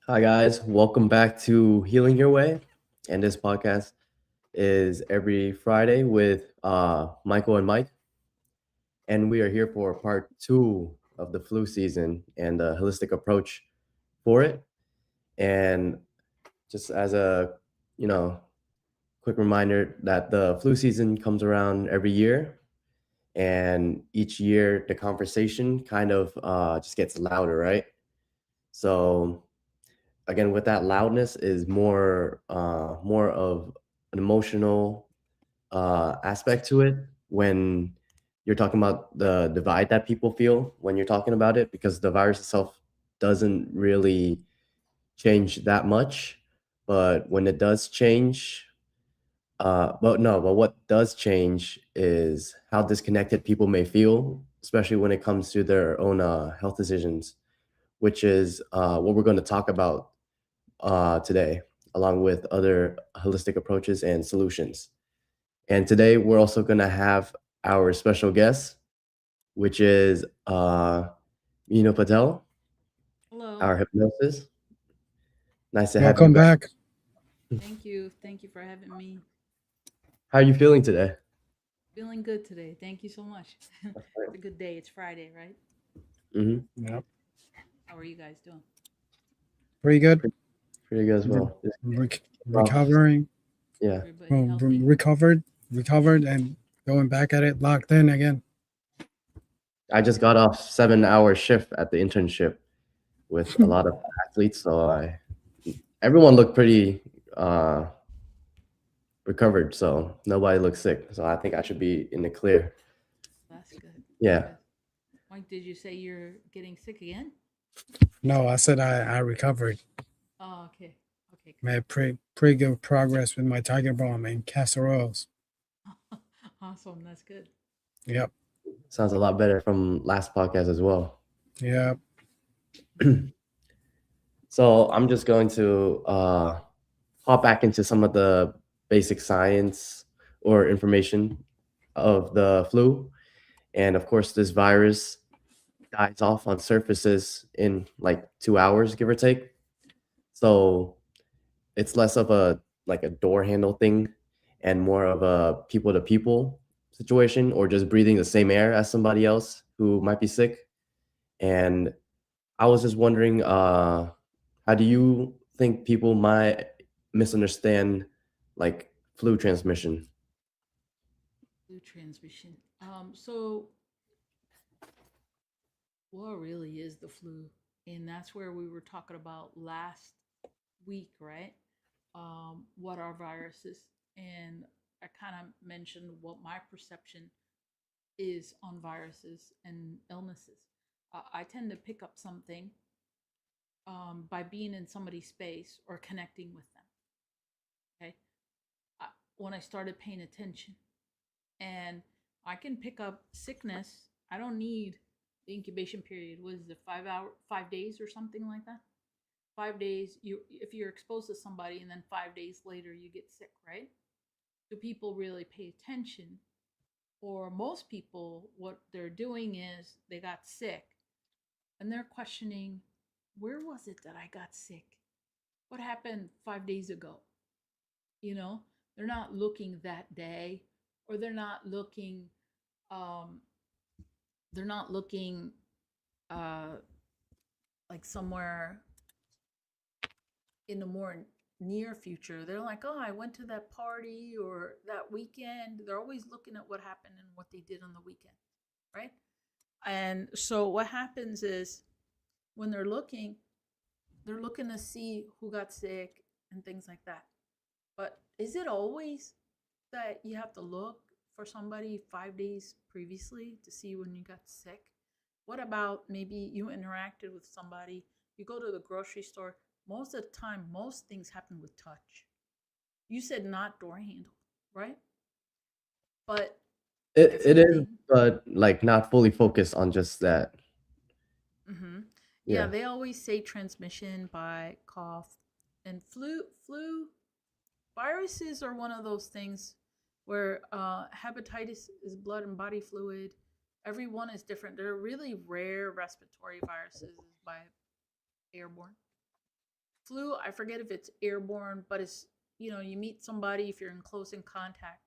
Hi, guys. Welcome back to Healing Your Way. And this podcast is every Friday with Michael and Mike. And we are here for part two of the flu season and the holistic approach for it. And just as a, you know, quick reminder that the flu season comes around every year. And each year, the conversation kind of just gets louder, right? So again with that loudness is more of an emotional aspect to it when you're talking about the divide that people feel when you're talking about it because the virus itself doesn't really change that much, but when it does change, but what does change is how disconnected people may feel, especially when it comes to their own health decisions, which is what we're going to talk about today, along with other holistic approaches and solutions. And today we're also going to have our special guest, which is Mino Patel, Hello. our hypnosis. Nice to have you Welcome back. back. Thank you. Thank you for having me. How are you feeling today? Feeling good today. Thank you so much. It's a good day. It's Friday, right? Mm-hmm. Yep. How are you guys doing? Pretty good. Pretty, pretty good as Re- well. Just off. recovering. Yeah, Everybody Well, healthy? recovered, and going back at it, locked in again. I just got off 7 hour shift at the internship with a lot of athletes, so everyone looked pretty uh, recovered, so nobody looked sick. So I think I should be in the clear. That's good. That's Yeah. good. Mike, did you say you're getting sick again? No, I said I recovered. Oh, okay. Okay, Made pretty good progress with my tiger balm and castor oils. good. Awesome. That's good. Yep. Sounds a lot better from last podcast as well. Yep. So I'm just going to hop back into some of the basic science or information of the flu. And of course, this virus dies off on surfaces in like 2 hours, give or take. So it's less of a like a door handle thing and more of a people to people situation or just breathing the same air as somebody else who might be sick. And I was just wondering, how do you think people might misunderstand like flu transmission? Flu transmission. So what really is the flu? And that's where we were talking about last week, right? What are viruses? And I kind of mentioned what my perception is on viruses and illnesses. I tend to pick up something by being in somebody's space or connecting with them. Okay. I, when I started paying attention, and I can pick up sickness. I don't need the incubation period. Was it 5 hour, 5 days or something like that? 5 days. You, if you're exposed to somebody, and then 5 days later you get sick, right? Do people really pay attention? Or most people, what they're doing is they got sick and they're questioning, where was it that I got sick? What happened 5 days ago? You know, they're not looking that day, or um, they're not looking uh, like somewhere in the more near future. They're like, oh, I went to that party or that weekend. They're always looking at what happened and what they did on the weekend, right? And so what happens is when they're looking to see who got sick and things like that. But is it always that you have to look for somebody 5 days previously to see when you got sick? What about maybe you interacted with somebody, you go to the grocery store? Most of the time, most things happen with touch. You said not door handle, right? But It is, everything. but like not fully focused on just that. Hmm. Yeah, Yeah. they always say transmission by cough and flu. Viruses are one of those things where hepatitis is blood and body fluid. Every one is different. They're really rare respiratory viruses by airborne. Flu, I forget if it's airborne, but it's, you meet somebody, if you're in close in contact,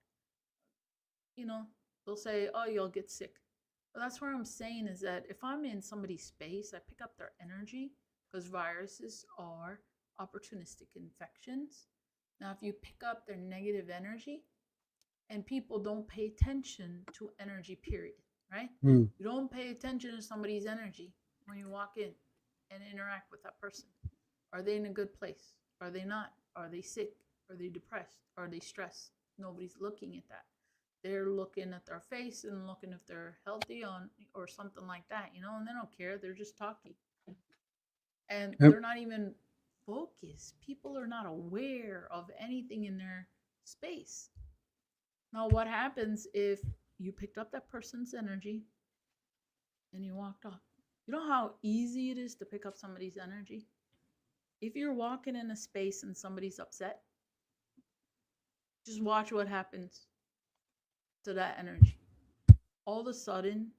you know, they'll say, oh, you'll get sick. But that's where I'm saying is that if I'm in somebody's space, I pick up their energy because viruses are opportunistic infections. Now, if you pick up their negative energy, and people don't pay attention to energy, period, right? Hmm. You don't pay attention to somebody's energy when you walk in and interact with that person. Are they in a good place? Are they not? Are they sick? Are they depressed? Are they stressed? Nobody's looking at that. They're looking at their face and looking if they're healthy on or something like that, and they don't care. They're just talking. And Yep. they're not even focused. People are not aware of anything in their space. Now, what happens if you picked up that person's energy and you walked off? You know how easy it is to pick up somebody's energy? If you're walking in a space and somebody's upset, just watch what happens to that energy. All of a sudden,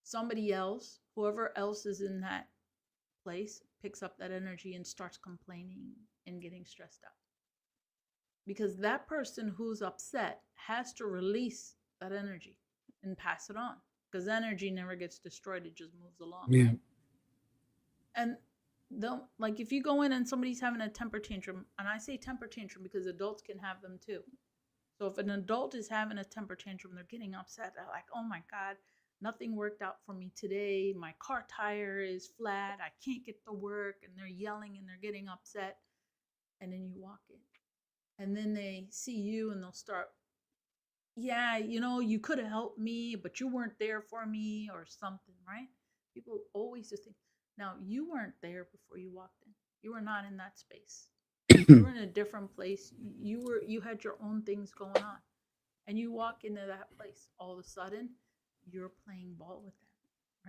somebody else, whoever else is in that place, picks up that energy and starts complaining and getting stressed out. Because that person who's upset has to release that energy and pass it on. Because energy never gets destroyed, it just moves along, Yeah. right? And don't, like, if you go in and somebody's having a temper tantrum, and I say temper tantrum because adults can have them too. So if an adult is having a temper tantrum, they're getting upset. They're like, oh my God, nothing worked out for me today. My car tire is flat. I can't get to work. And they're yelling and they're getting upset. And then you walk in. And then they see you and they'll start, yeah, you could have helped me, but you weren't there for me or something, right? People always just think, now you weren't there before you walked in. You were not in that space. You were in a different place. You had your own things going on. And you walk into that place, all of a sudden, you're playing ball with them,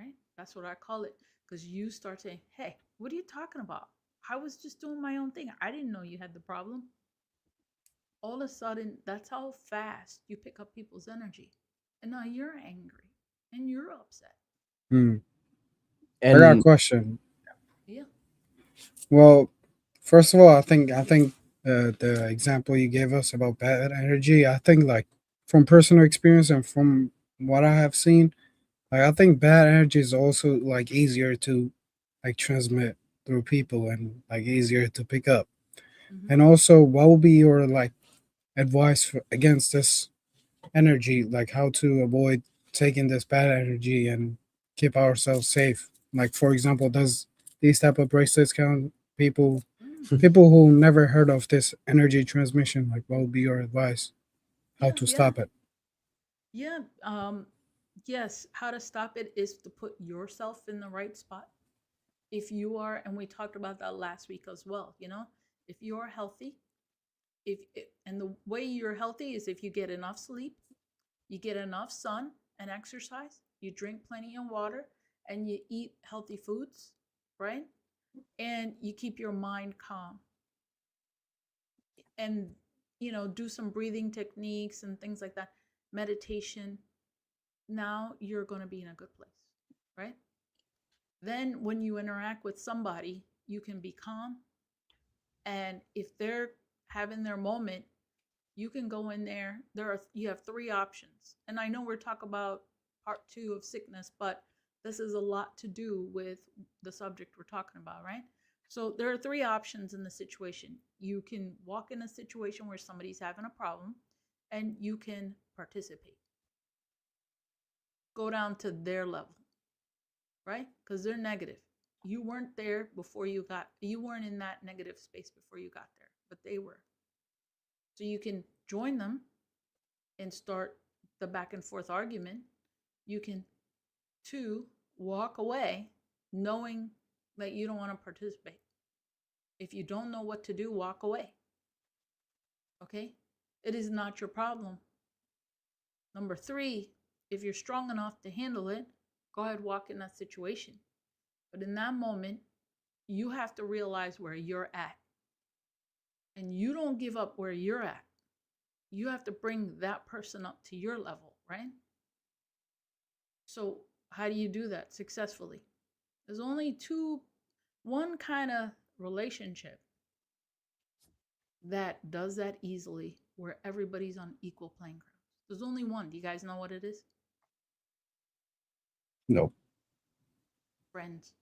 right? That's what I call it. Because you start saying, hey, what are you talking about? I was just doing my own thing. I didn't know you had the problem. All of a sudden, that's how fast you pick up people's energy. And now you're angry and you're upset. Hmm. I got a And question. Yeah. Well, first of all, I think the example you gave us about bad energy, I think like from personal experience and from what I have seen, like I think bad energy is also like easier to like transmit through people and like easier to pick up. Mm-hmm. And also, what would be your like advice for, against this energy, like how to avoid taking this bad energy and keep ourselves safe? Like for example, does these type of bracelets count people Mm. people who never heard of this energy transmission? Like what would be your advice how Yeah, to yeah. stop it? Yeah. Yes, how to stop it is to put yourself in the right spot. If you are, and we talked about that last week as well, if you're healthy, and the way you're healthy is if you get enough sleep, you get enough sun and exercise, you drink plenty of water, and you eat healthy foods, right? And you keep your mind calm and, do some breathing techniques and things like that, meditation. Now you're going to be in a good place, right? Then when you interact with somebody, you can be calm. And if they're having their moment, you can go in there. You have three options. And I know we're talking about part 2 of sickness, but this is a lot to do with the subject we're talking about, right? So there are three options in the situation. You can walk in a situation where somebody's having a problem and you can participate. Go down to their level, right? Because they're negative. You weren't there before you weren't in that negative space before you got there, but they were. So you can join them and start the back and forth argument. You can, two, walk away knowing that you don't want to participate. If you don't know what to do, walk away. Okay? It is not your problem. Number 3, if you're strong enough to handle it, go ahead, walk in that situation. But in that moment, you have to realize where you're at. And you don't give up where you're at. You have to bring that person up to your level, right? So how do you do that successfully? There's only one kind of relationship that does that easily, where everybody's on equal playing ground? There's only one. Do you guys know what it is? No. Friends.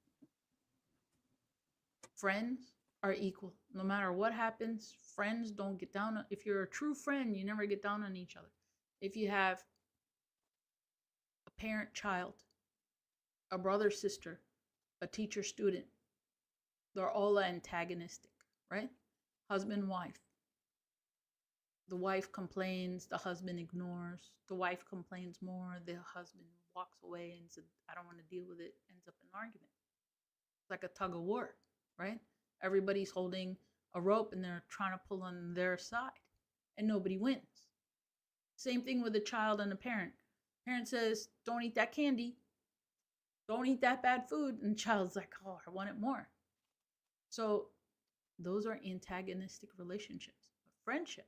Friends are equal. No matter what happens, friends don't get down. If you're a true friend, you never get down on each other. If you have a parent child, a brother sister, a teacher student, they're all antagonistic, right? Husband, wife. The wife complains, the husband ignores. The wife complains more, the husband walks away and says, I don't want to deal with it, ends up in an argument. It's like a tug of war, right? Everybody's holding a rope and they're trying to pull on their side and nobody wins. Same thing with a child and a parent. Parent says, don't eat that candy. Don't eat that bad food. And the child's like, oh, I want it more. So those are antagonistic relationships. But friendship,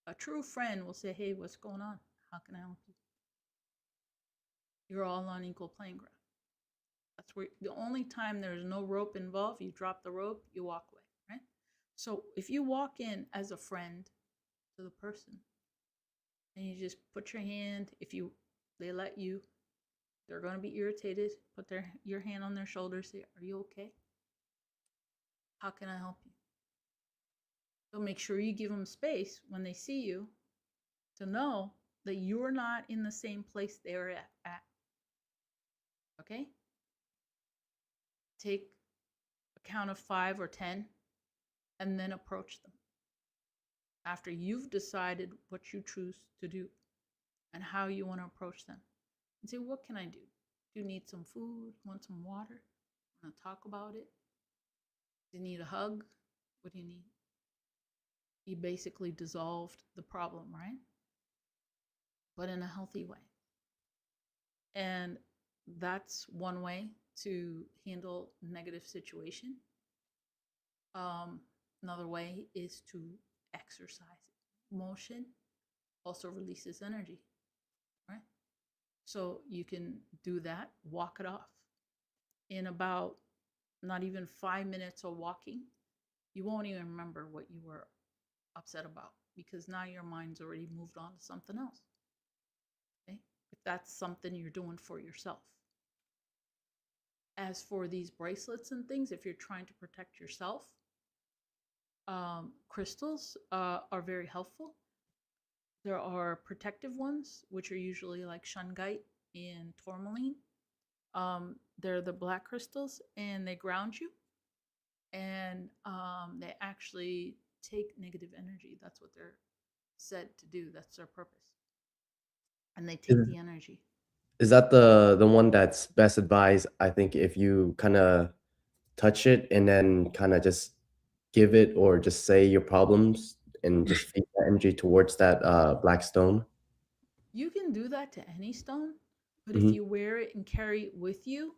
a true friend will say, hey, what's going on? How can I help you? You're all on equal playing ground. That's where the only time there's no rope involved, you drop the rope, you walk away, right? So if you walk in as a friend to the person and you just put your hand, they let you, they're going to be irritated, put your hand on their shoulder, say, are you okay? How can I help you? So make sure you give them space when they see you to know that you're not in the same place they're at. Okay? Take a count of 5 or 10 and then approach them. After you've decided what you choose to do and how you want to approach them. And say, what can I do? Do you need some food? Want some water? Want to talk about it? Do you need a hug? What do you need? You basically dissolved the problem, right? But in a healthy way. And that's one way to handle negative situation. Another way is to exercise. Motion also releases energy, right? So you can do that, walk it off. In about not even 5 minutes of walking, you won't even remember what you were upset about because now your mind's already moved on to something else. Okay? If that's something you're doing for yourself. As for these bracelets and things, if you're trying to protect yourself, crystals are very helpful. There are protective ones, which are usually like shungite and tourmaline. They're the black crystals, and they ground you, and they actually take negative energy. That's what they're said to do. That's their purpose. And they take the energy. Is that the one that's best advised? I think if you kind of touch it and then kind of just give it or just say your problems and just feed that energy towards that black stone. You can do that to any stone, but if Mhm. you wear it and carry it with you,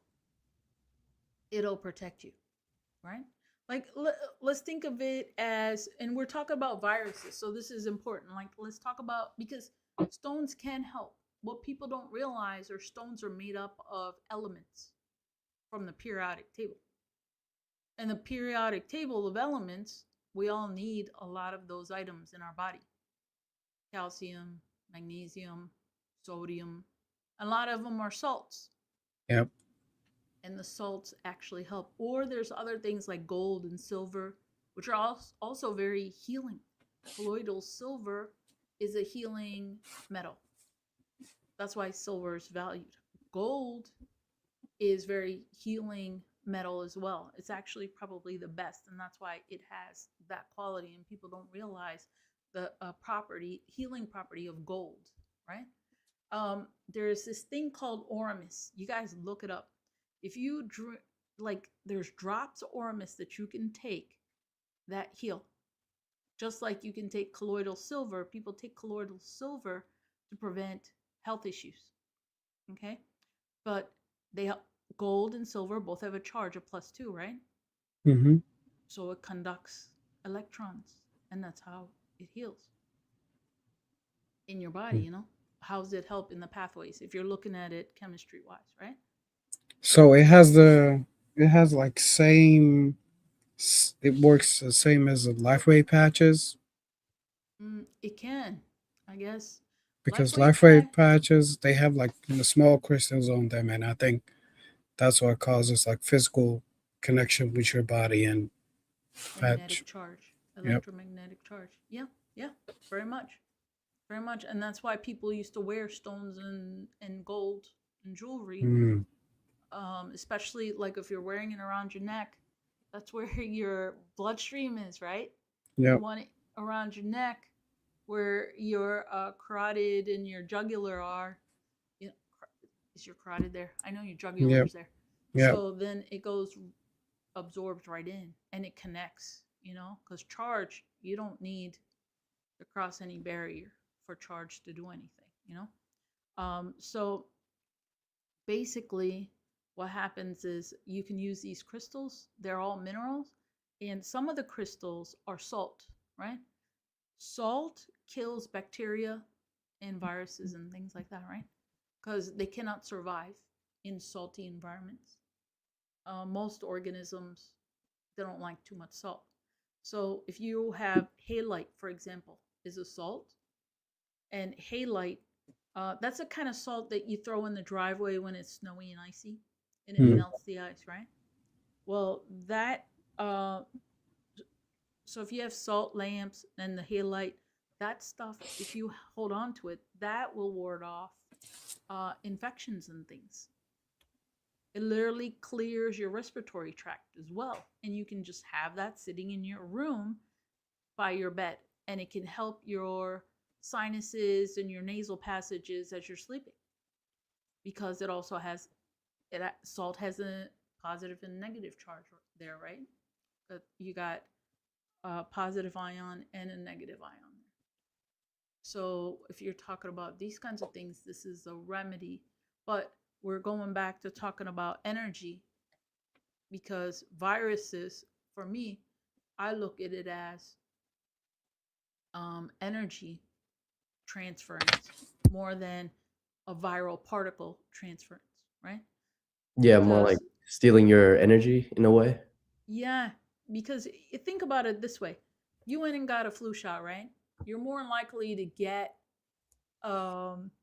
it'll protect you, right? Like let's think of it as, and we're talking about viruses, so this is important. Like let's talk about, because stones can help. What people don't realize are stones are made up of elements from the periodic table. And the periodic table of elements, we all need a lot of those items in our body. Calcium, magnesium, sodium. A lot of them are salts. Yep. And the salts actually help. Or there's other things like gold and silver, which are also very healing. Colloidal silver is a healing metal. That's why silver is valued. Gold is very healing metal as well. It's actually probably the best, and that's why it has that quality. And people don't realize the healing property of gold, right? There's this thing called Oramus. You guys look it up. If you there's drops of Oramus that you can take that heal. Just like you can take colloidal silver. People take colloidal silver to prevent health issues. Okay? But gold and silver both have a charge of +2, right? Mm-hmm. So it conducts electrons, and that's how it heals in your body, you know? How does it help in the pathways if you're looking at it chemistry wise, right? So it has like same it works the same as the LifeWave patches? It can, I guess. Because LifeWave patch. LifeWave patches, they have like the small crystals on them, and I think that's what causes like physical connection with your body and patch. Magnetic charge, Yep. electromagnetic charge. Yeah, yeah, very much, very much. And that's why people used to wear stones and gold and jewelry, Mm, especially like if you're wearing it around your neck. That's where your bloodstream is, right? You yep. want it around your neck, where your carotid and your jugular are. You know, is your carotid there? I know your jugular Yep. is there. Yep. So then it goes absorbed right in and it connects, because charge, you don't need to cross any barrier for charge to do anything. So basically, what happens is you can use these crystals, they're all minerals, and some of the crystals are salt, right? Salt kills bacteria and viruses and things like that, right? Because they cannot survive in salty environments. Most organisms, they don't like too much salt. So if you have halite, for example, is a salt, and halite, that's a kind of salt that you throw in the driveway when it's snowy and icy, and it Mm, melts the ice, right? Well, that uh, so if you have salt lamps and the halite, that stuff, if you hold on to it, that will ward off infections and things. It literally clears your respiratory tract as well. And you can just have that sitting in your room by your bed. And it can help your sinuses and your nasal passages as you're sleeping, because it also has salt has a positive and negative charge there, right? You got a positive ion and a negative ion. So if you're talking about these kinds of things, this is a remedy. But we're going back to talking about energy, because viruses, for me, I look at it as energy transference more than a viral particle transference, right? Yeah, more like Because, stealing your energy in a way. yeah, because think about it this way: you went and got a flu shot, right? You're more likely to get,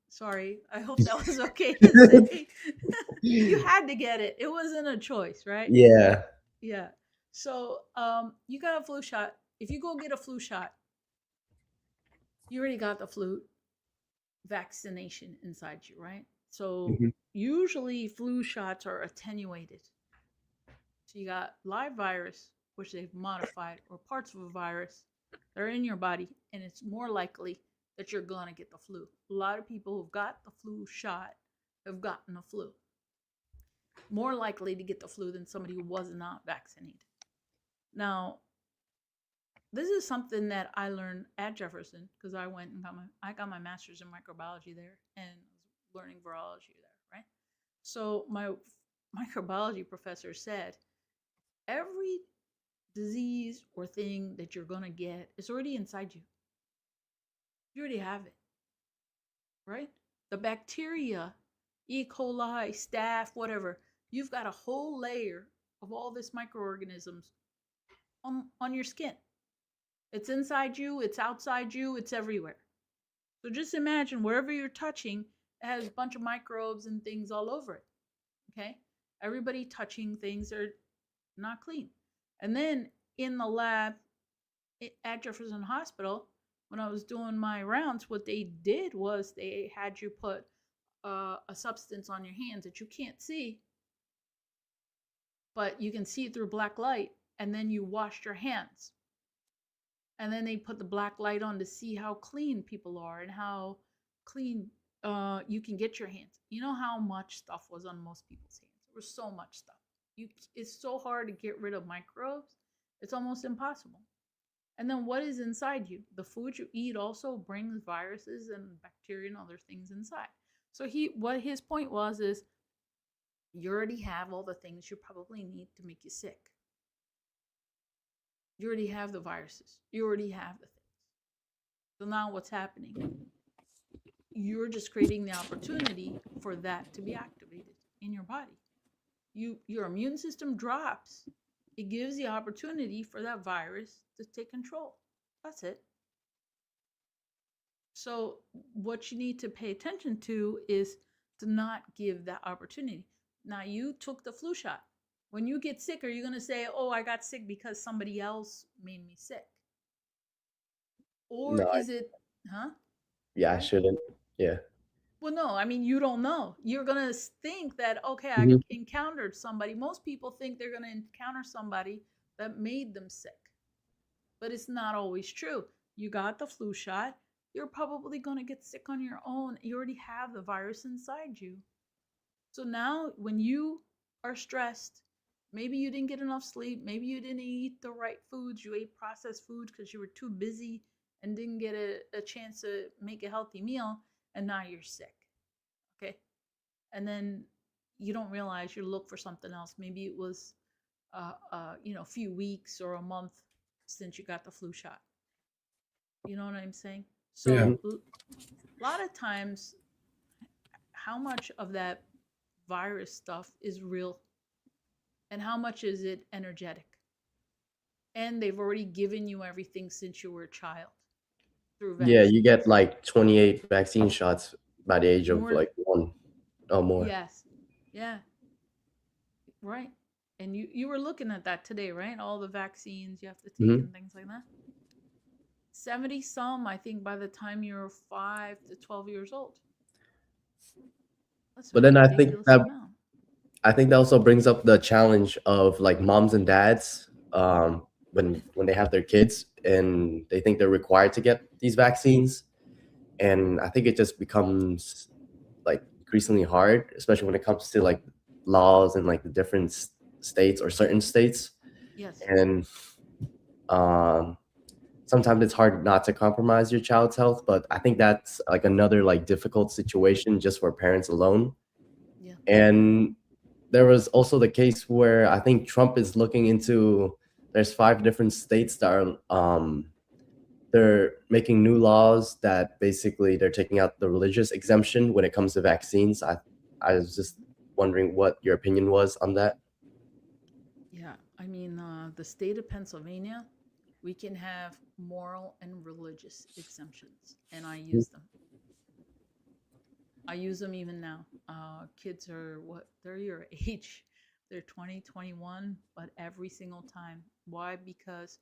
sorry, I hope that was okay to say. You had to get it. It wasn't a choice, right? Yeah. Yeah. So, you got a flu shot. If you go get a flu shot, you already got the flu vaccination inside you, right? So, Mhm. usually flu shots are attenuated. So, you got live virus, which they've modified, or parts of a virus that are in your body, and it's more likely that you're going to get the flu. A lot of people who've got the flu shot have gotten the flu. More likely to get the flu than somebody who was not vaccinated. Now, this is something that I learned at Jefferson, because I got my master's in microbiology there and was learning virology there, right? So my microbiology professor said every disease or thing that you're gonna get is already inside you. You already have it, right? The bacteria, E. coli, staph, whatever, you've got a whole layer of all this microorganisms on your skin. It's inside you, it's outside you, it's everywhere. So just imagine wherever you're touching, it has a bunch of microbes and things all over it. Okay? Everybody touching things are not clean. And then in the lab at Jefferson Hospital, when I was doing my rounds, what they did was they had you put a substance on your hands that you can't see, but you can see through black light, and then you washed your hands. And then they put the black light on to see how clean people are and how clean you can get your hands. You know how much stuff was on most people's hands. There was so much stuff. It's so hard to get rid of microbes. It's almost impossible. And then what is inside you? The food you eat also brings viruses and bacteria and other things inside. So what his point was is you already have all the things you probably need to make you sick. You already have the viruses. You already have the things. So now what's happening? You're just creating the opportunity for that to be activated in your body. Your immune system drops It gives the opportunity for that virus to take control. That's it. So, what you need to pay attention to is to not give that opportunity. Now, you took the flu shot. When you get sick, are you going to say, oh, I got sick because somebody else made me sick? Or No, is it, huh? yeah, I Right? shouldn't. Yeah. Well, no, I mean, you don't know. You're going to think that, okay, I Hmm. encountered somebody. Most people think they're going to encounter somebody that made them sick, but it's not always true. You got the flu shot, you're probably going to get sick on your own. You already have the virus inside you. So now, when you are stressed, maybe you didn't get enough sleep, maybe you didn't eat the right foods, you ate processed foods because you were too busy and didn't get a chance to make a healthy meal, and now you're sick. Okay. And then you don't realize you look for something else. Maybe it was, a few weeks or a month since you got the flu shot. You know what I'm saying? Yeah. So a lot of times, how much of that virus stuff is real and how much is it energetic? And they've already given you everything since you were a child through Yeah, you vaccines. get like 28 vaccine shots by the age of More, like 1 or more. yes, yeah, right. And you were looking at that today, right? All the vaccines you have to take Hmm. and things like that. 70 some, I think, by the time you're 5 to 12 years old. That's a But then ridiculous amount. I think that also brings up the challenge of like moms and dads, when they have their kids and they think they're required to get these vaccines, and I think it just becomes like increasingly hard, especially when it comes to like laws and like the different states or certain states, Yes. and um, sometimes it's hard not to compromise your child's health. But I think that's like another like difficult situation just for parents alone. Yeah. And there was also the case where I think Trump is looking into. There's 5 different states that are they're making new laws that basically they're taking out the religious exemption when it comes to vaccines. I was just wondering what your opinion was on that. Yeah. I mean, the state of Pennsylvania, we can have moral and religious exemptions, and I use them. I use them even now. Kids are what? They're your age. They're 20, 21, but every single time. Why? Because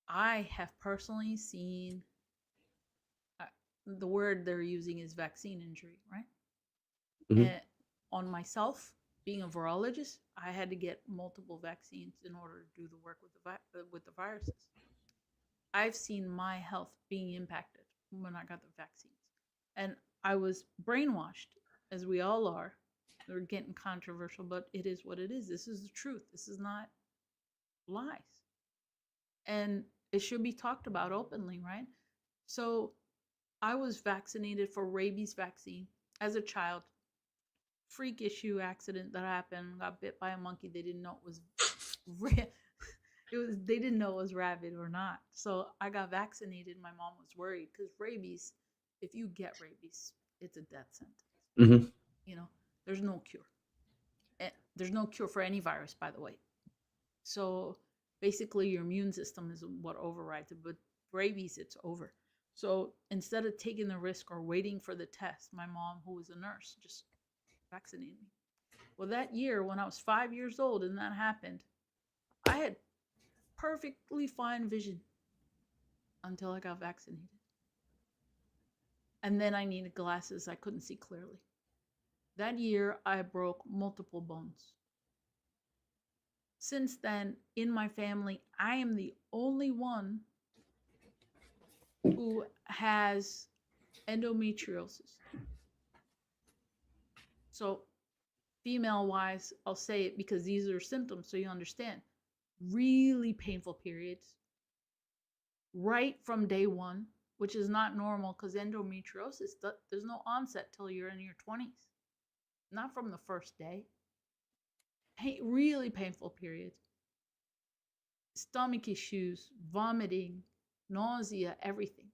I have personally seen uh, the word they're using is vaccine injury, right? Hmm. And on myself, being a virologist, I had to get multiple vaccines in order to do the work with with the viruses. I've seen my health being impacted when I got the vaccines. And I was brainwashed, as we all are. They're getting controversial, but it is what it is. This is the truth. This is not lies. And it should be talked about openly, right? So I was vaccinated for rabies vaccine as a child. Freak issue accident that happened. Got bit by a monkey. They didn't know it was it was they didn't know it was rabid or not. So I got vaccinated. My mom was worried because rabies, if you get rabies, it's a death sentence. Hmm. You know, there's no cure. There's no cure for any virus, by the way. So basically, your immune system is what overrides it. But rabies, it's over. So instead of taking the risk or waiting for the test, my mom, who was a nurse, just vaccinated me. Well, that year, when I was 5 years old and that happened, I had perfectly fine vision until I got vaccinated. And then I needed glasses. I couldn't see clearly. That year, I broke multiple bones. Since then, in my family, I am the only one who has endometriosis. So, female wise, I'll say it because these are symptoms so you understand. Really painful periods, right from day one, which is not normal because endometriosis, there's no onset till you're in your 20s, not from the first day. Really painful periods, stomach issues, vomiting, nausea, everything.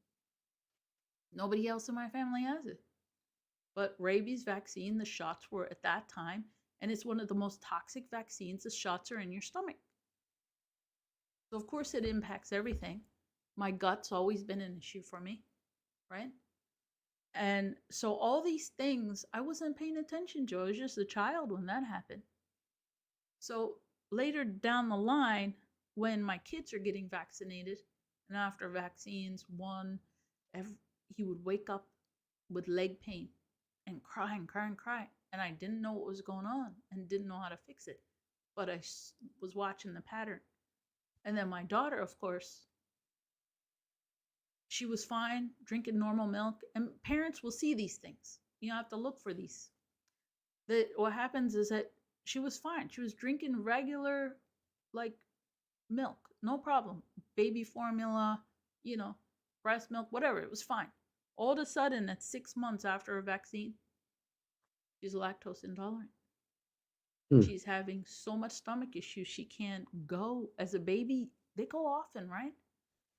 Nobody else in my family has it. But rabies vaccine, the shots were at that time, and it's one of the most toxic vaccines. The shots are in your stomach. So of course it impacts everything. My gut's always been an issue for me, right? And so all these things I wasn't paying attention to. I was just a child when that happened. So later down the line, when my kids are getting vaccinated, and after vaccines, he would wake up with leg pain and cry and cry and cry. And I didn't know what was going on and didn't know how to fix it. But was watching the pattern. And then my daughter, of course, she was fine, drinking normal milk. And parents will see these things. You have to look for these. What happens is that she was fine. She was drinking regular, like, milk, no problem. Baby formula, you know, breast milk, whatever. It was fine. All of a sudden, at 6 months after a vaccine, she's lactose intolerant. Hmm. She's having so much stomach issues she can't go. As a baby, they go often, right?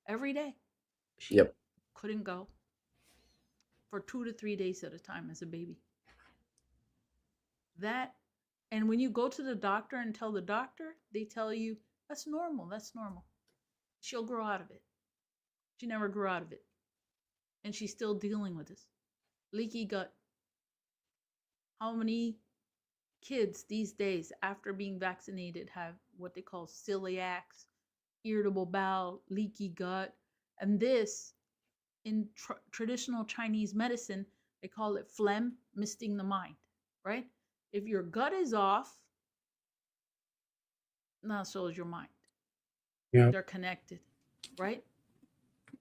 Every day. She Yep. couldn't go for 2 to 3 days at a time as a baby. And when you go to the doctor and tell the doctor, they tell you that's normal. That's normal. She'll grow out of it. She never grew out of it. And she's still dealing with this. Leaky gut. How many kids these days, after being vaccinated, have what they call celiacs, irritable bowel, leaky gut? And this, in traditional Chinese medicine, they call it phlegm, misting the mind, right? If your gut is off, now so is your mind. Yeah. They're connected, right?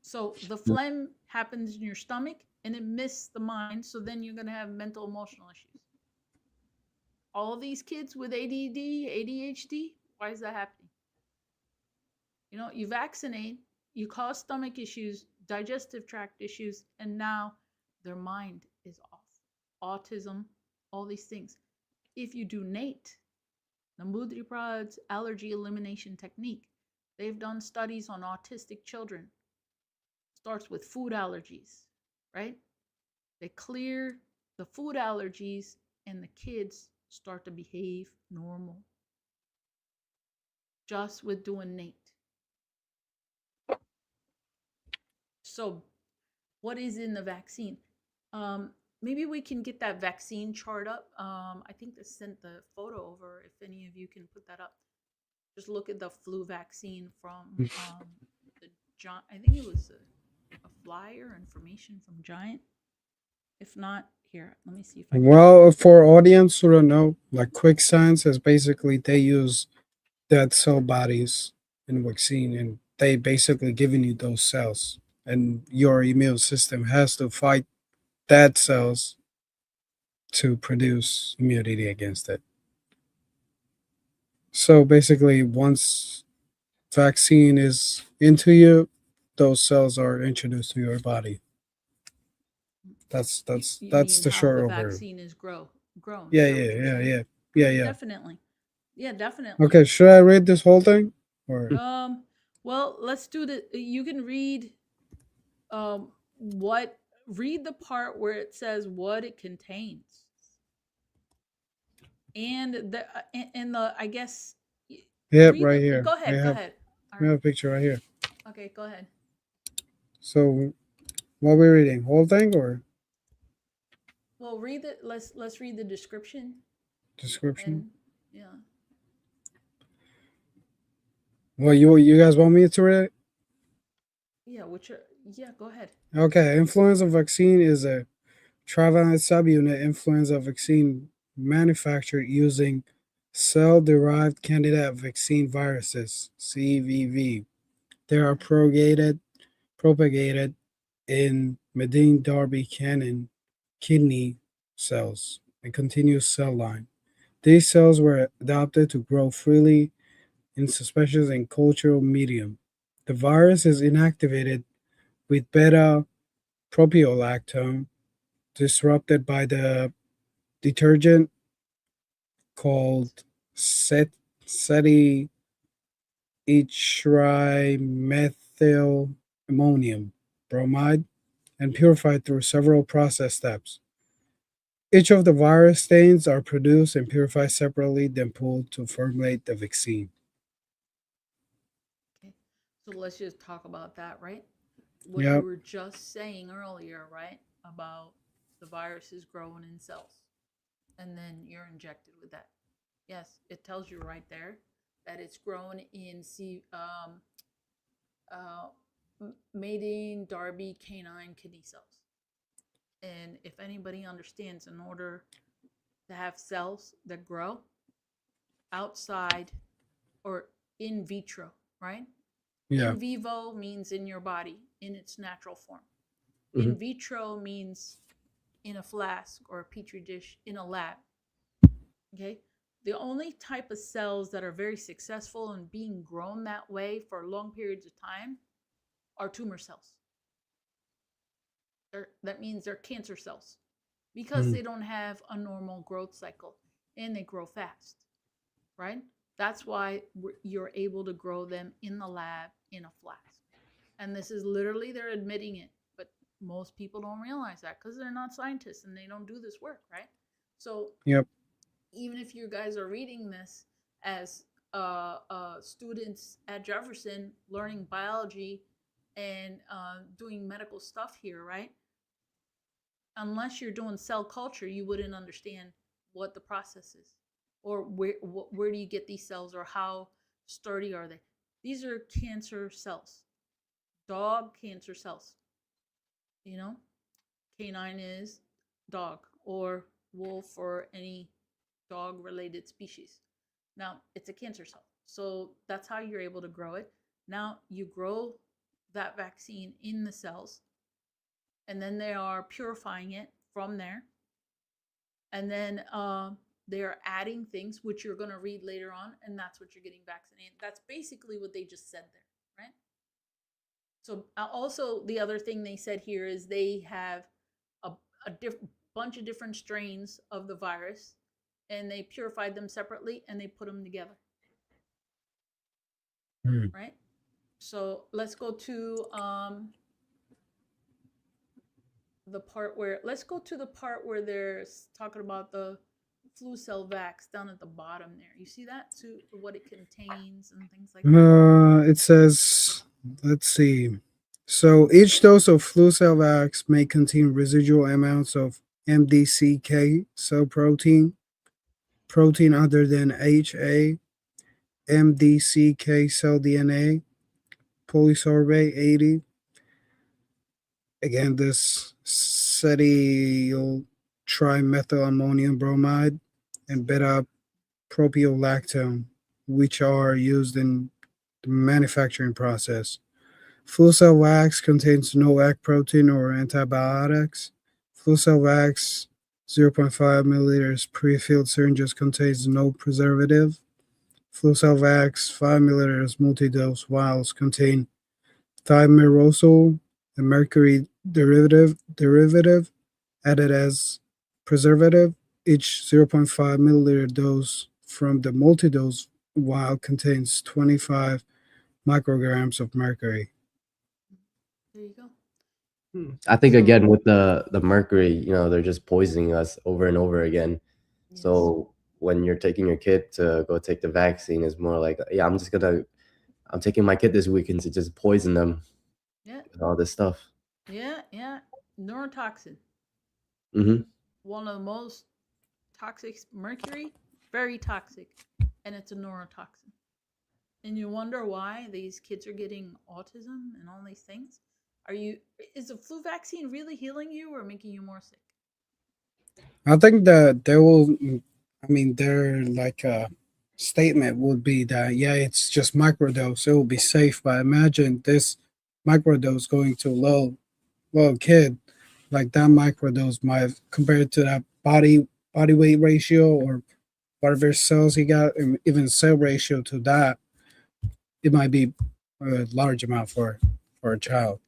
So the phlegm happens in your stomach and it mists the mind. So then you're going to have mental, emotional issues. All these kids with ADD, ADHD, why is that happening? You know, you vaccinate, you cause stomach issues, digestive tract issues, and now their mind is off. Autism, all these things. If you do NATE, the Mudriprad's allergy elimination technique, they've done studies on autistic children. Starts with food allergies, right? They clear the food allergies and the kids start to behave normal. Just with doing NATE. So, what is in the vaccine? Maybe we can get that vaccine chart up. I think they sent the photo over. If any of you can put that up, just look at the flu vaccine from the Giant. I think it was a flyer information from Giant. If not, here, let me see if I can. Well, for audience who don't know, like quick science is basically they use dead cell bodies in vaccine, and they basically giving you those cells, and your immune system has to fight dead cells to produce immunity against it. So basically, once vaccine is into you, those cells are introduced to your body. That's You that's mean the how short the overview. vaccine is grown? Yeah, Is that yeah, what you're yeah, saying? yeah, yeah, yeah. Definitely. Yeah, definitely. Okay, should I read this whole thing or? Well, let's do the. You can read what read the part where it says what it contains, and the I guess Yep, read right the. here. Go ahead. Go ahead. All We have right. a picture right here. Okay. Go ahead. So, what we reading? Whole thing or Well, read it. Let's read the description description? and yeah. Well, you guys want me to read it? Yeah. Yeah. Go ahead. Okay, influenza vaccine is a trivalent subunit influenza vaccine manufactured using cell-derived candidate vaccine viruses (CVV). They are propagated in Medine Darby Cannon kidney cells, a continuous cell line. These cells were adapted to grow freely in suspensions and cultural medium. The virus is inactivated with beta propiolactone disrupted by the detergent called ceti trimethyl ammonium bromide and purified through several process steps. Each of the virus stains are produced and purified separately, then pulled to formulate the vaccine. Okay. So let's just talk about that, right? What you Yep. were just saying earlier, right? About the virus is growing in cells and then you're injected with that. Yes, it tells you right there that it's grown in uh, mating Darby canine kidney cells. And if anybody understands, in order to have cells that grow outside or in vitro, right? Yeah. In vivo means in your body in its natural form. In Hmm. vitro means in a flask or a petri dish in a lab. Okay. The only type of cells that are very successful in being grown that way for long periods of time are tumor cells. That means they're cancer cells because Mm. they don't have a normal growth cycle and they grow fast, right? That's why you're able to grow them in the lab in a flask. And this is literally, they're admitting it, but most people don't realize that because they're not scientists and they don't do this work, right? So Yep. even if you guys are reading this as students at Jefferson learning biology and doing medical stuff here, right? Unless you're doing cell culture, you wouldn't understand what the process is or where do you get these cells or how sturdy are they. These are cancer cells, dog cancer cells, you know. Canine is dog or wolf or any dog related species. Now it's a cancer cell, so that's how you're able to grow it. Now you grow that vaccine in the cells and then they are purifying it from there, and then they're adding things which you're going to read later on, and that's what you're getting vaccinated. That's basically what they just said there, right? So also the other thing they said here is they have a, bunch of different strains of the virus and they purified them separately and they put them together, Mm. right? So let's go to the part where they're talking about the flu cell vax down at the bottom there. You see that to what it contains and things like that. It says, let's see. So each dose of Flucelvax may contain residual amounts of MDCK cell protein other than HA, MDCK cell DNA, polysorbate 80. Again, this cetyl trimethylammonium bromide and beta propiolactone, which are used in the manufacturing process. Flu cell wax contains no egg protein or antibiotics. Flu cell wax 0.5 milliliters pre-filled syringes contains no preservative. Flu cell wax 5 milliliters multi-dose vials contain thimerosal, a mercury derivative added as preservative. Each 0.5 milliliter dose from the multi-dose vial contains 25 micrograms of mercury. There you go. I think So again with the mercury, they're just poisoning us over and over again. yes, So when you're taking your kid to go take the vaccine, it's more like, yeah, I'm taking my kid this weekend to just poison them yeah, with all this stuff. yeah. Neurotoxin, Hmm. one of the most toxic. Mercury, very toxic, and it's a neurotoxin. And you wonder why these kids are getting autism and all these things. Is the flu vaccine really healing you or making you more sick? I think that they will. I mean, their like statement would be that yeah, it's just microdose. It will be safe. But imagine this microdose going to low kid, like that microdose might compared to that body weight ratio or whatever cells he got, and even cell ratio to that, it might be a large amount for a child.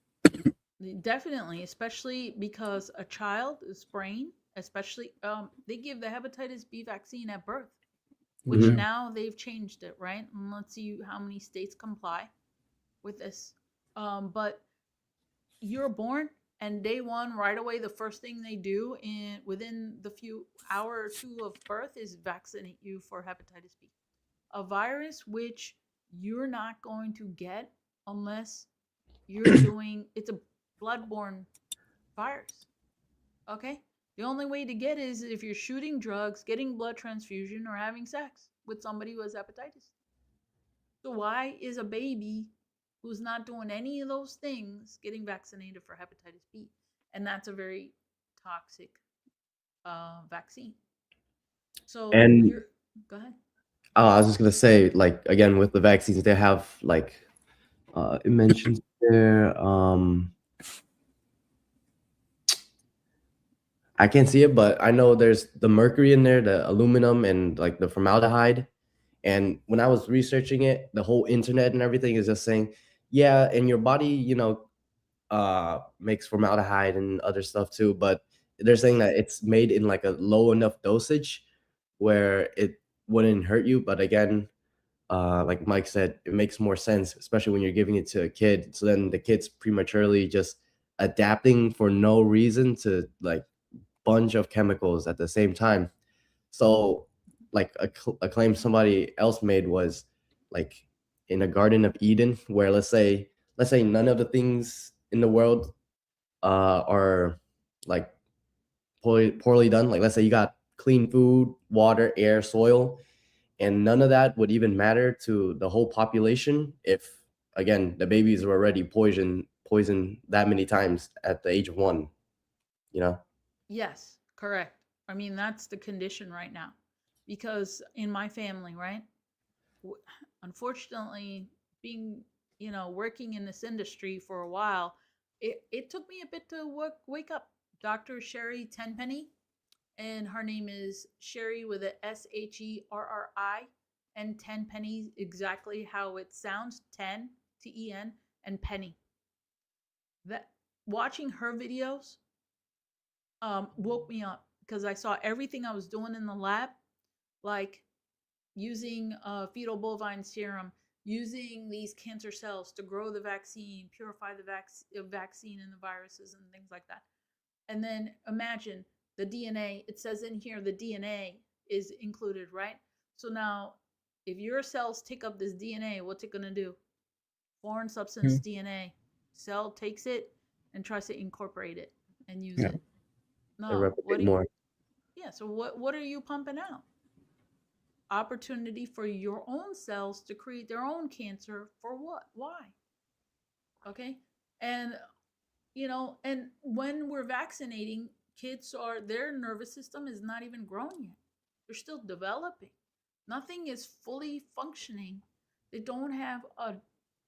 Definitely, especially because a child's brain, especially they give the hepatitis B vaccine at birth, which Yeah. now they've changed it, right? And let's see how many states comply with this. But you're born and day one, right away, the first thing they do in within the few hour or two of birth is vaccinate you for hepatitis B, a virus which you're not going to get unless you're doing it's a bloodborne virus. Okay? The only way to get it is if you're shooting drugs, getting blood transfusion, or having sex with somebody who has hepatitis. So why is a baby who's not doing any of those things getting vaccinated for hepatitis B? And that's a very toxic vaccine. So And you're go ahead. I was just gonna say, like again with the vaccines, they have like it mentions there. I can't see it, but I know there's the mercury in there, the aluminum, and like the formaldehyde. And when I was researching it, the whole internet and everything is just saying, yeah, and your body, makes formaldehyde and other stuff too, but they're saying that it's made in like a low enough dosage where it wouldn't hurt you. But again, like Mike said, it makes more sense, especially when you're giving it to a kid. So then the kid's prematurely just adapting for no reason to like bunch of chemicals at the same time. So, like a claim somebody else made was like in a Garden of Eden, where let's say none of the things in the world are like poorly done. Like let's say you got clean food, water, air, soil, and none of that would even matter to the whole population if again the babies were already poisoned that many times at the age of 1. You know. Yes, correct. I mean, that's the condition right now. Because in my family, right? w- Unfortunately, being, working in this industry for a while, it took me a bit to wake up. Dr. Sherry Tenpenny, and her name is Sherry with a Sherri, and Tenpenny exactly how it sounds, 10 and penny. That watching her videos woke me up because I saw everything I was doing in the lab, like using fetal bovine serum, using these cancer cells to grow the vaccine, purify the vaccine and the viruses and things like that. And then imagine the DNA. It says in here the DNA is included, right? So now, if your cells take up this DNA, what's it going to do? Foreign substance Mm, DNA. Cell takes it and tries to incorporate it and use yeah. it. And No, what replicate do you, more. yeah, so what are you pumping out? Opportunity for your own cells to create their own cancer for what? Why? Okay? And and when we're vaccinating, kids are their nervous system is not even grown yet. They're still developing. Nothing is fully functioning. They don't have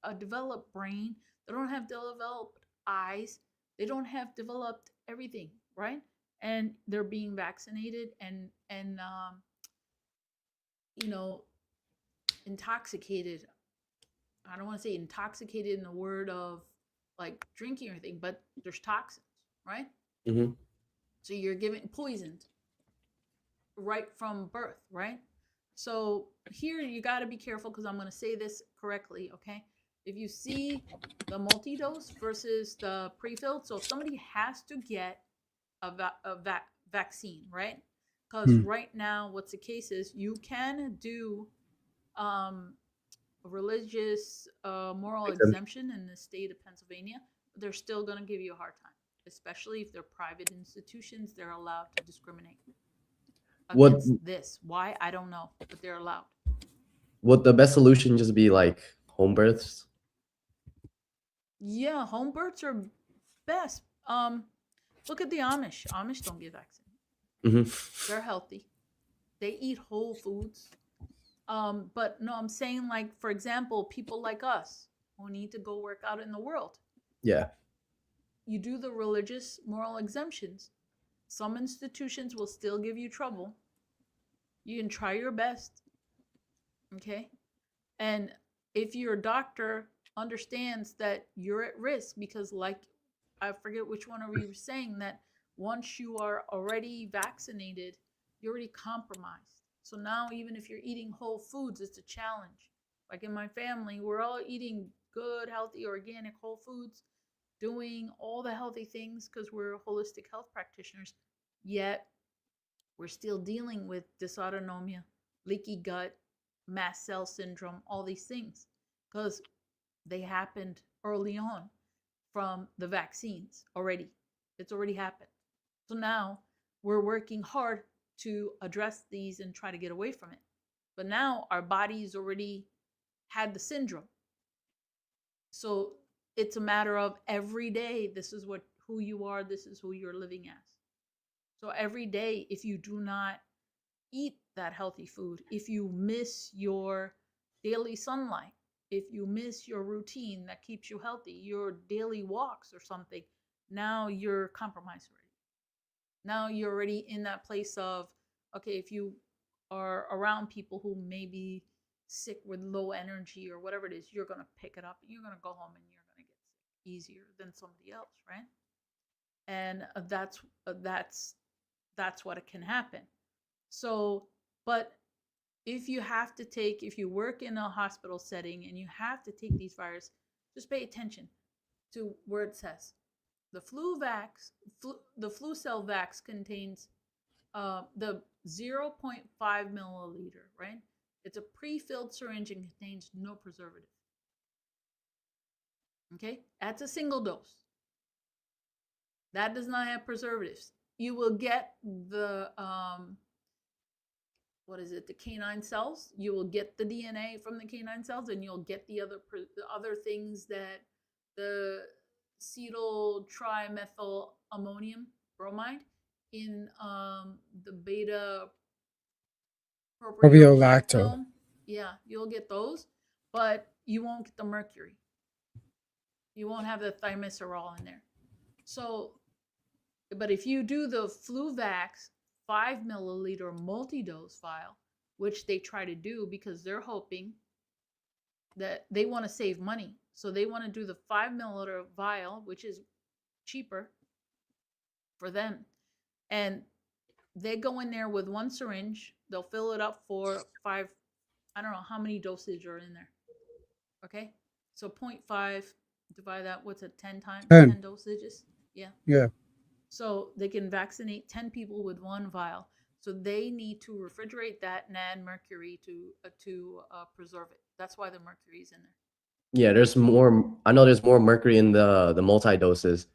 a developed brain. They don't have developed eyes. They don't have developed everything, right? And they're being vaccinated and you know intoxicated. I don't want to say intoxicated in the word of like drinking or anything, but there's toxins, right? Hmm. So you're giving poisoned right from birth, right? So here you got to be careful because I'm going to say this correctly, okay? If you see the multi-dose versus the pre-filled, so if somebody has to get a vaccine, right? Because Mm, right now, what's the case is you can do um, religious moral Exemption. exemption in the state of Pennsylvania, but they're still going to give you a hard time, especially if they're private institutions. They're allowed to discriminate Would against this. Why? I don't know, but they're allowed. would the best solution just be like home births? Yeah, home births are best. Look at the Amish. Amish don't get vaccinated. Hmm. They're healthy. They eat whole foods. But no, I'm saying like for example, people like us who need to go work out in the world. Yeah. You do the religious moral exemptions. Some institutions will still give you trouble. You can try your best, okay? And if your doctor understands that you're at risk, because, like, I forget which one of you were saying that once you are already vaccinated, you're already compromised. So now, even if you're eating whole foods, it's a challenge. Like in my family, we're all eating good, healthy, organic whole foods, doing all the healthy things because we're holistic health practitioners. Yet, we're still dealing with dysautonomia, leaky gut, mast cell syndrome, all these things because They happened early on from the vaccines already. It's already happened. So now we're working hard to address these and try to get away from it. But now our bodies already had the syndrome. So it's a matter of every day, this is what who you are, this is who you're living as. So every day, if you do not eat that healthy food, if you miss your daily sunlight, if you miss your routine that keeps you healthy, your daily walks or something, now you're compromised already. Now you're already in that place of, okay, if you are around people who may be sick with low energy or whatever it is, you're going to pick it up and you're going to go home and you're going to get sick easier than somebody else, right? And that's what it can happen. So, but if you work in a hospital setting and you have to take these viruses, just pay attention to where it says the the flu cell vax contains the 0.5 milliliter, right? It's a pre-filled syringe and contains no preservative. Okay, that's a single dose. That does not have preservatives. You will get the what is it? The canine cells. You will get the DNA from the canine cells, and you'll get the other things that the cetyl trimethyl ammonium bromide in the beta Propiolacto. film. Yeah, you'll get those, but you won't get the mercury. You won't have the thimerosal in there. So, but if you do the FluVax 5 milliliter multi-dose vial, which they try to do because they're hoping that they want to save money. So they want to do the 5 milliliter vial, which is cheaper for them. And they go in there with one syringe. They'll fill it up for 5, I don't know how many dosage are in there. Okay. So 0.5, divide that, what's it, 10 times? 10 dosages? Yeah. Yeah. So they can vaccinate 10 people with one vial. So they need to refrigerate that and add mercury to preserve it. That's why the mercury is in there. Yeah, there's more. I know there's more mercury in the multi doses,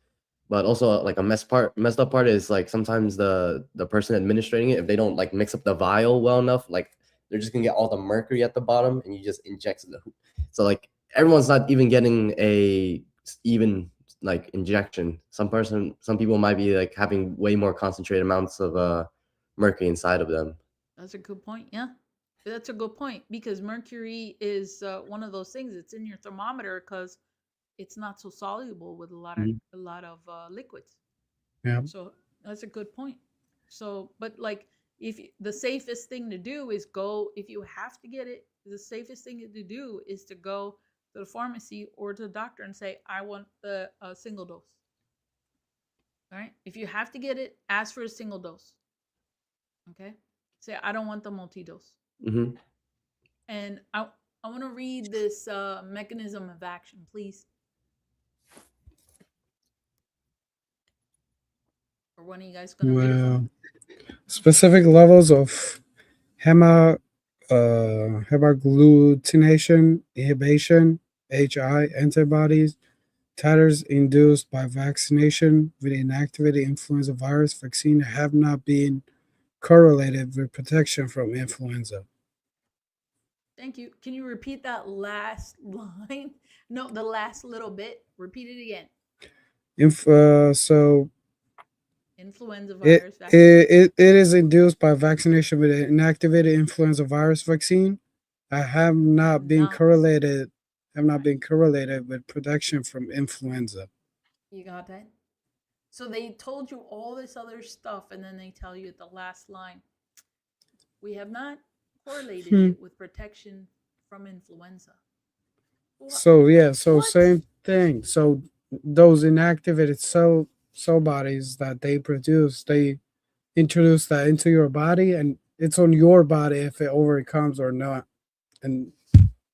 but also like a messed up part is like sometimes the person administrating it, if they don't like mix up the vial well enough, like they're just gonna get all the mercury at the bottom, and you just inject the. So like everyone's not even getting a even like injection. Some people might be like having way more concentrated amounts of mercury inside of them. That's a good point. Yeah, that's a good point because mercury is one of those things. It's in your thermometer because it's not so soluble with a lot of liquids. Yeah. So that's a good point. So, but like, if the safest thing to do is go, if you have to get it, the safest thing to do is to go to the pharmacy or to the doctor and say, I want the single dose. All right. If you have to get it, ask for a single dose. Okay. Say, I don't want the multi dose. Mm-hmm. And I want to read this mechanism of action, please. Or one of you guys going to read it for me? Specific levels of hemagglutination inhibition (HI) antibodies titers induced by vaccination with inactivated influenza virus vaccine have not been correlated with protection from influenza. Thank you. Can you repeat that last line? No, the last little bit. Repeat it again. So influenza virus vaccine. It is induced by vaccination with an inactivated influenza virus vaccine. I have not been correlated. Have not been correlated with protection from influenza. You got that? So they told you all this other stuff, and then they tell you at the last line, we have not correlated it with protection from influenza. So yeah, so what? Same thing. So those inactivated cell bodies that they produce, they introduce that into your body, and it's on your body if it overcomes or not, and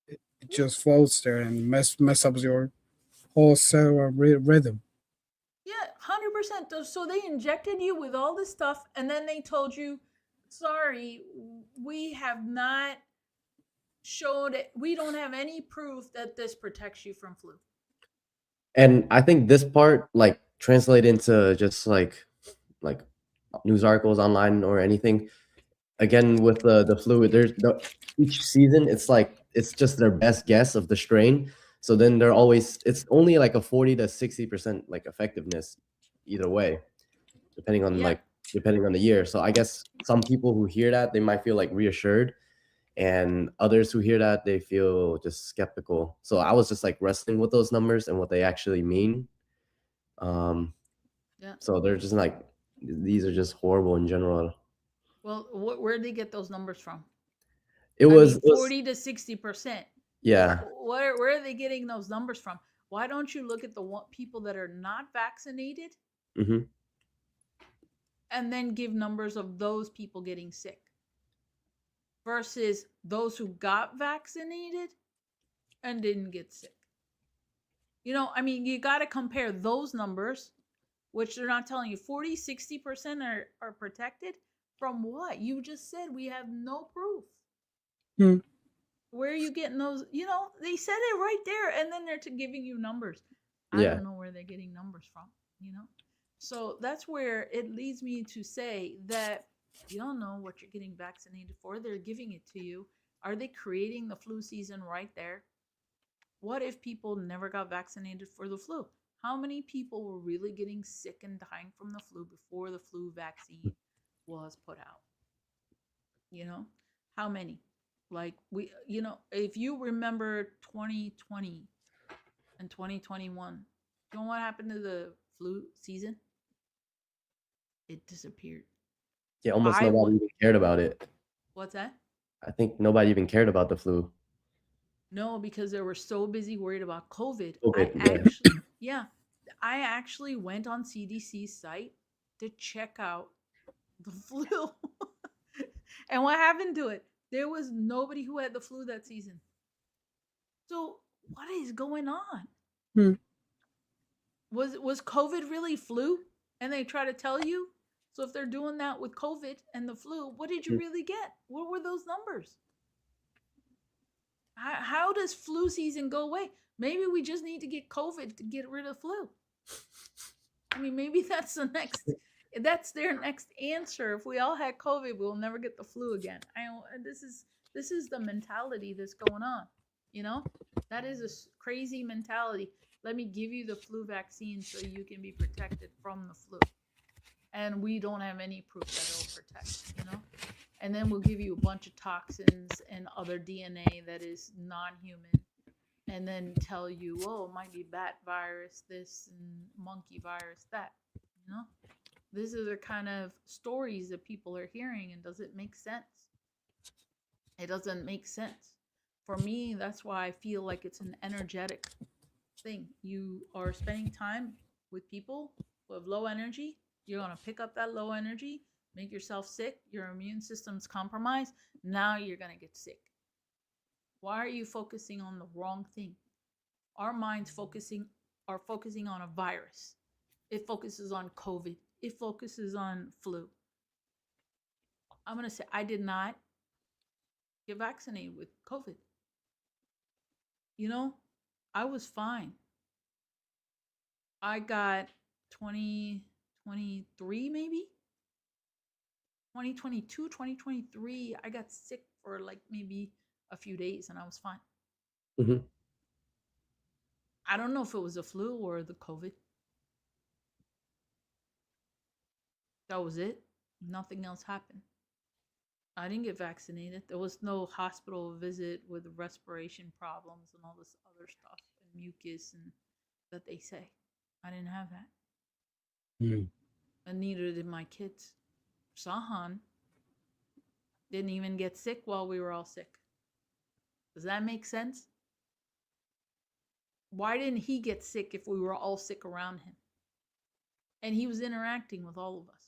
it just floats there and mess up your whole cellular rhythm. Yeah, 100%. So they injected you with all this stuff, and then they told you, sorry, we have not showed it. We don't have any proof that this protects you from flu. And I think this part like translate into just like news articles online or anything. Again, with the flu, there's each season it's like it's just their best guess of the strain. So then they're always it's only like a 40 to 60% like effectiveness either way, depending on Yeah. like depending on the year. So I guess some people who hear that they might feel like reassured, and others who hear that they feel just skeptical. So I was just like wrestling with those numbers and what they actually mean. Um, Yeah. so they're just like these are just horrible in general. Well, where did they get those numbers from? It I was mean, it was 40 to 60%. yeah. Where are they getting those numbers from? Why don't you look at the people that are not vaccinated Hmm. and then give numbers of those people getting sick versus those who got vaccinated and didn't get sick? I mean, you got to compare those numbers, which they're not telling you 40, 60% are protected from what? You just said we have no proof. Hmm. Where are you getting those? They said it right there, and then they're giving you numbers. I Yeah. don't know where they're getting numbers from, you know? So that's where it leads me to say that you don't know what you're getting vaccinated for. They're giving it to you. Are they creating the flu season right there? What if people never got vaccinated for the flu? How many people were really getting sick and dying from the flu before the flu vaccine was put out? You know, how many? Like, if you remember 2020 and 2021, you know what happened to the flu season? It disappeared. Yeah, almost I nobody what? even cared about it. What's that? I think nobody even cared about the flu. No, because they were so busy worried about COVID. COVID, I yeah. actually, yeah, I actually went on CDC's site to check out the flu. And what happened to it? There was nobody who had the flu that season. So what is going on? Hmm. Was COVID really flu? And they try to tell you. So if they're doing that with COVID and the flu, what did you Mm. really get? What were those numbers? How does flu season go away? Maybe we just need to get COVID to get rid of flu. I mean, maybe that's their next answer. If we all had COVID, we'll never get the flu again. This is the mentality that's going on. You know, that is a crazy mentality. Let me give you the flu vaccine so you can be protected from the flu, and we don't have any proof that it'll protect. And then we'll give you a bunch of toxins and other DNA that is non-human, and then tell you, oh, it might be bat virus, this, and monkey virus, that. You know, these are the kind of stories that people are hearing, and does it make sense? It doesn't make sense. For me, that's why I feel like it's an energetic thing. You are spending time with people who have low energy. You're going to pick up that low energy, make yourself sick. Your immune system's compromised. Now you're going to get sick. Why are you focusing on the wrong thing? Our minds are focusing on a virus. It focuses on COVID. It focuses on flu. I'm going to say I did not get vaccinated with COVID. I was fine. I got 2023, maybe 2022, 2023. I got sick for like maybe a few days and I was fine. Hmm. I don't know if it was the flu or the COVID. That was it. Nothing else happened. I didn't get vaccinated. There was no hospital visit with respiration problems and all this other stuff and mucus and that they say. I didn't have that. Hmm. And neither did my kids. Sahan didn't even get sick while we were all sick. Does that make sense? Why didn't he get sick if we were all sick around him? And he was interacting with all of us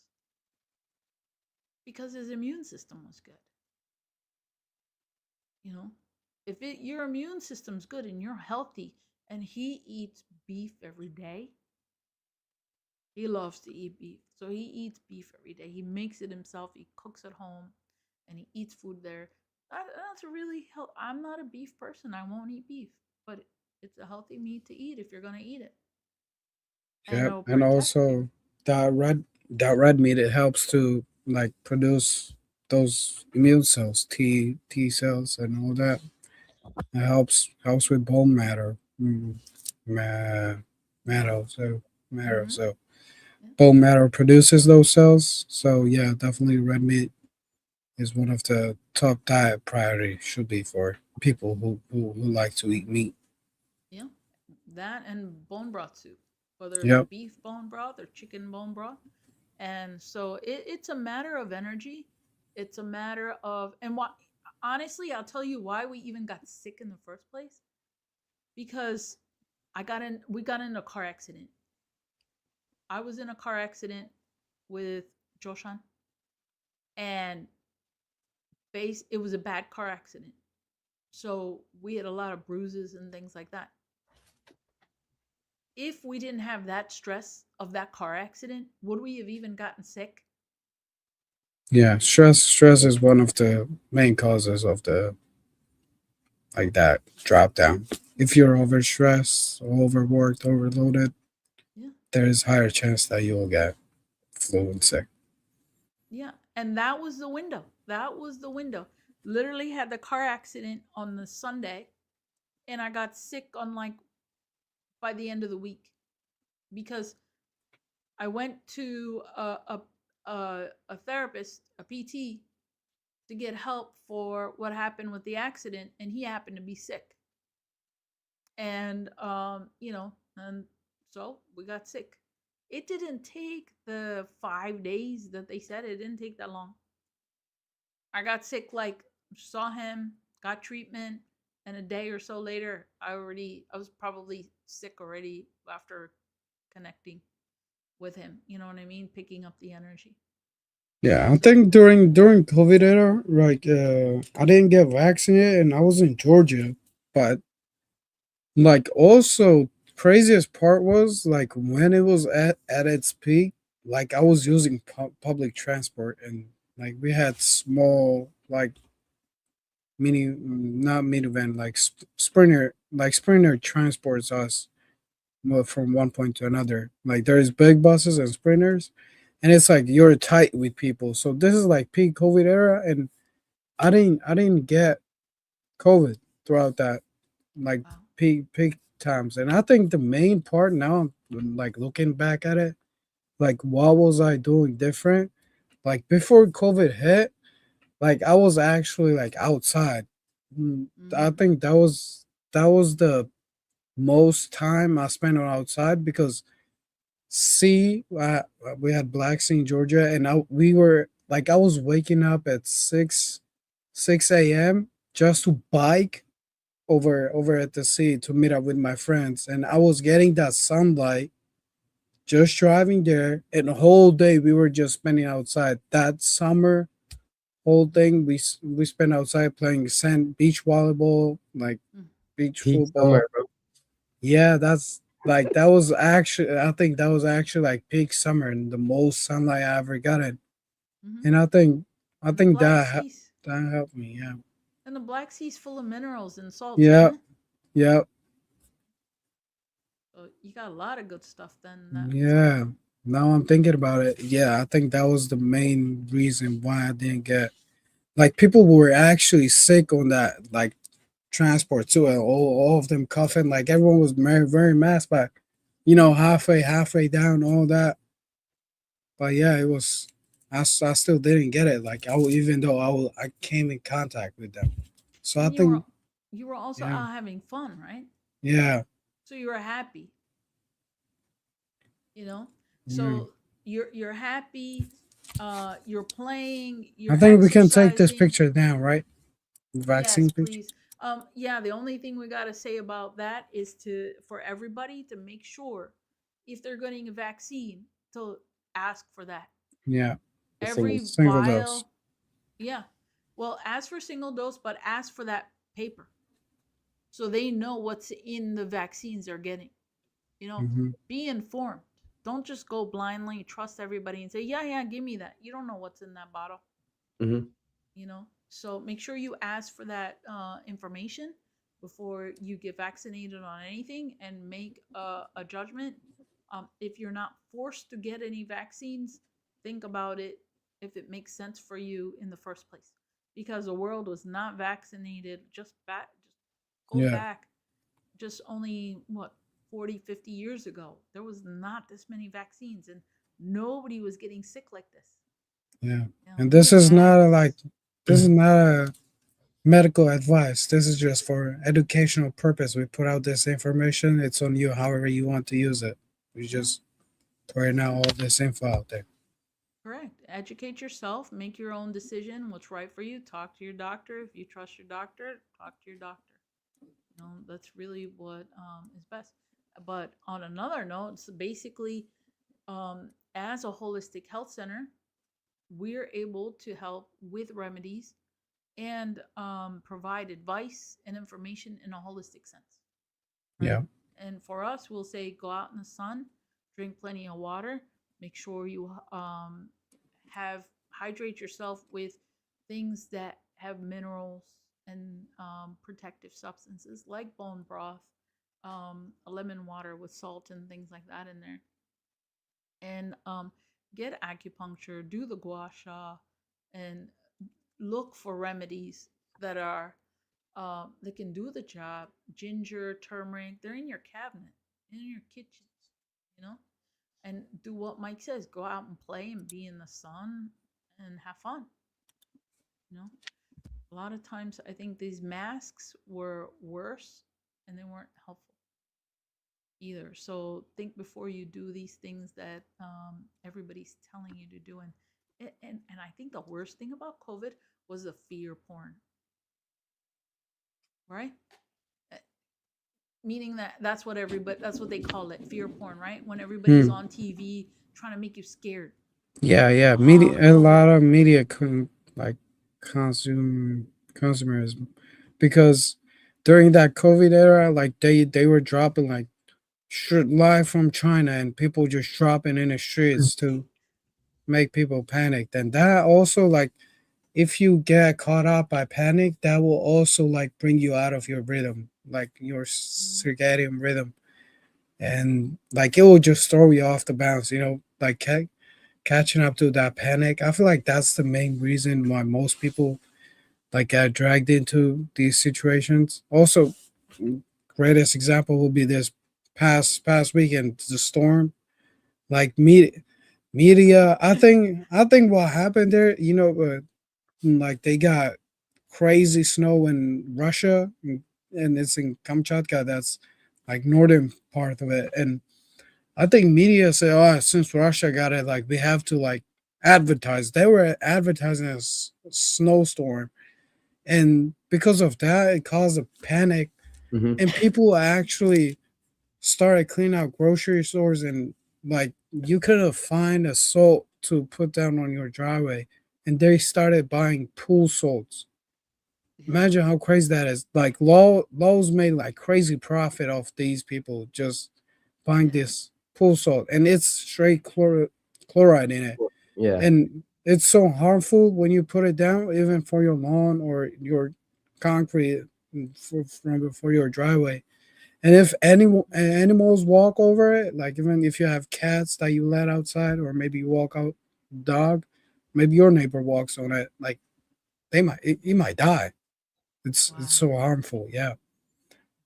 because his immune system was good. You know, if your immune system's good and you're healthy, and he eats beef every day, he loves to eat beef. So he eats beef every day. He makes it himself. He cooks at home and he eats food there. That's a really I'm not a beef person. I won't eat beef, but it's a healthy meat to eat if you're gonna eat it, and Yep, it'll and protect you. also that red meat, it helps to like produce those immune cells, T cells, and all that. It helps with bone matter, ma- marrow. So marrow. Mm-hmm. So Yeah. bone marrow produces those cells. So yeah, definitely red meat is one of the top diet priority should be for people who like to eat meat. Yeah, that and bone broth soup, whether it's Yep. beef bone broth or chicken bone broth. And so it's a matter of energy. It's a matter of, and what, honestly, I'll tell you why we even got sick in the first place. Because we got in a car accident. I was in a car accident with Joshan, and it was a bad car accident. So we had a lot of bruises and things like that. If we didn't have that stress of that car accident, would we have even gotten sick? Yeah, stress is one of the main causes of the like that drop down. If you're overstressed, overworked, overloaded, Yeah. there is higher chance that you will get flu and sick. Yeah. And that was the window. That was the window. Literally had the car accident on the Sunday, and I got sick on like by the end of the week because I went to a therapist, a PT, to get help for what happened with the accident, and he happened to be sick. And and so we got sick. It didn't take the 5 days that they said. It didn't take that long. I got sick, like, saw him, got treatment, and a day or so later I was probably sick already after connecting with him, you know what I mean, picking up the energy. Yeah, I So think during COVID era, like I didn't get vaccinated and I was in Georgia, but like also craziest part was like when it was at its peak, like I was using public transport and like we had small like not minivan like sprinter transports us from one point to another. Like there's big buses and sprinters, and it's like you're tight with people. So this is like peak COVID era, and I didn't get COVID throughout that like wow. peak times. And I think the main part now, like looking back at it, like what was I doing different? Like before COVID hit, like I was actually like outside. I Mm-hmm. think that was the most time I spent on outside because we had Black Sea in Georgia, and we were like I was waking up at six a.m. just to bike over at the sea to meet up with my friends, and I was getting that sunlight just driving there, and the whole day we were just spending outside. That summer, whole thing we spent outside playing sand beach volleyball, like beach Peak summer, football. bro. Yeah, that's like that was actually I think that was actually like peak summer and the most sunlight I ever gotten. Mm-hmm. And I And the think Black that Sea's that helped me. Yeah. and the Black Sea's full of minerals and salts, isn't Yeah. it? Yeah. So you got a lot of good stuff then in that side. Yeah. Now I'm thinking about it. Yeah, I think that was the main reason why I didn't get like people were actually sick on that like transport too, and all of them coughing. Like everyone was very masked, but Mm-hmm. halfway down all that. But yeah, it was. I still didn't get it. Like even though I came in contact with them. So I And think you were also yeah, out having fun, right? yeah, So you were happy, you know. yeah. So you're happy, you're playing, I you're think we can take this exercising. picture down, right? Yes, Vaccine picture. please. Yeah, the only thing we got to say about that is to for everybody to make sure if they're getting a vaccine to ask for that. Yeah, The single. Every single dose. vial, yeah. Well, ask for single dose, but ask for that paper so they know what's in the vaccines they're getting. You know, Hmm. be informed. Don't just go blindly, trust everybody and say, yeah, yeah, give me that. You don't know what's in that bottle, Hmm. you know? So make sure you ask for that information before you get vaccinated on anything and make a judgment. If you're not forced to get any vaccines, think about it if it makes sense for you in the first place. Because the world was not vaccinated just go Yeah, back just only what 40, 50 years ago. There was not this many vaccines and nobody was getting sick like this. yeah. You know, And this even is not a, like, masks. this is not a medical advice. This is just for educational purpose. We put out this information. It's on you, however you want to use it. We Yeah. just throwing out all this info out there. Correct. Educate yourself, make your own decision, what's right for you. Talk to your doctor. If you trust your doctor, talk to your doctor. You know, that's really what is best. But on another note, so basically, as a holistic health center, we're able to help with remedies and provide advice and information in a holistic sense, right? Yeah, And for us, we'll say go out in the sun, drink plenty of water, make sure you have hydrate yourself with things that have minerals and protective substances like bone broth, a lemon water with salt and things like that in there, and get acupuncture, do the gua sha, and look for remedies that are that can do the job. Ginger, turmeric, they're in your cabinet, in your kitchens, you know. And do what Mike says: go out and play and be in the sun and have fun. You know, a lot of times I think these masks were worse and they weren't helpful either. So think before you do these things that everybody's telling you to do. And I think the worst thing about COVID was the fear porn, right? Uh, Meaning that that's what they call it, fear porn, right? When everybody's hmm. on TV trying to make you scared. Yeah, yeah. Oh, Media, a COVID. lot of media like consumerism, because during that COVID era, like they were dropping like live from China, and people just dropping in the streets to make people panic. And that also, like, if you get caught up by panic, that will also like bring you out of your rhythm, like your Mhm. circadian rhythm, and like it will just throw you off the bounce. Like catching up to that panic. I feel like that's the main reason why most people like get dragged into these situations. Also, greatest example will be this past weekend, the storm. Like media. I think what happened there, like they got crazy snow in Russia, and it's in Kamchatka. That's like northern part of it, and I think media say, "Oh, since Russia got it, like we have to like advertise." They were advertising a snowstorm, and because of that, it caused a panic, Hmm. and people actually started cleaning out grocery stores, and like you couldn't find a salt to put down on your driveway, and they started buying pool salts. Yeah. Imagine how crazy that is. Like Lowe's made like crazy profit off these people just buying Yeah. this pool salt, and it's straight chloride in it, Yeah. and it's so harmful when you put it down, even for your lawn or your concrete, for your driveway. And if animals walk over it, like even if you have cats that you let outside, or maybe you walk out dog, maybe your neighbor walks on it, like he might die. It's Wow. so harmful, yeah.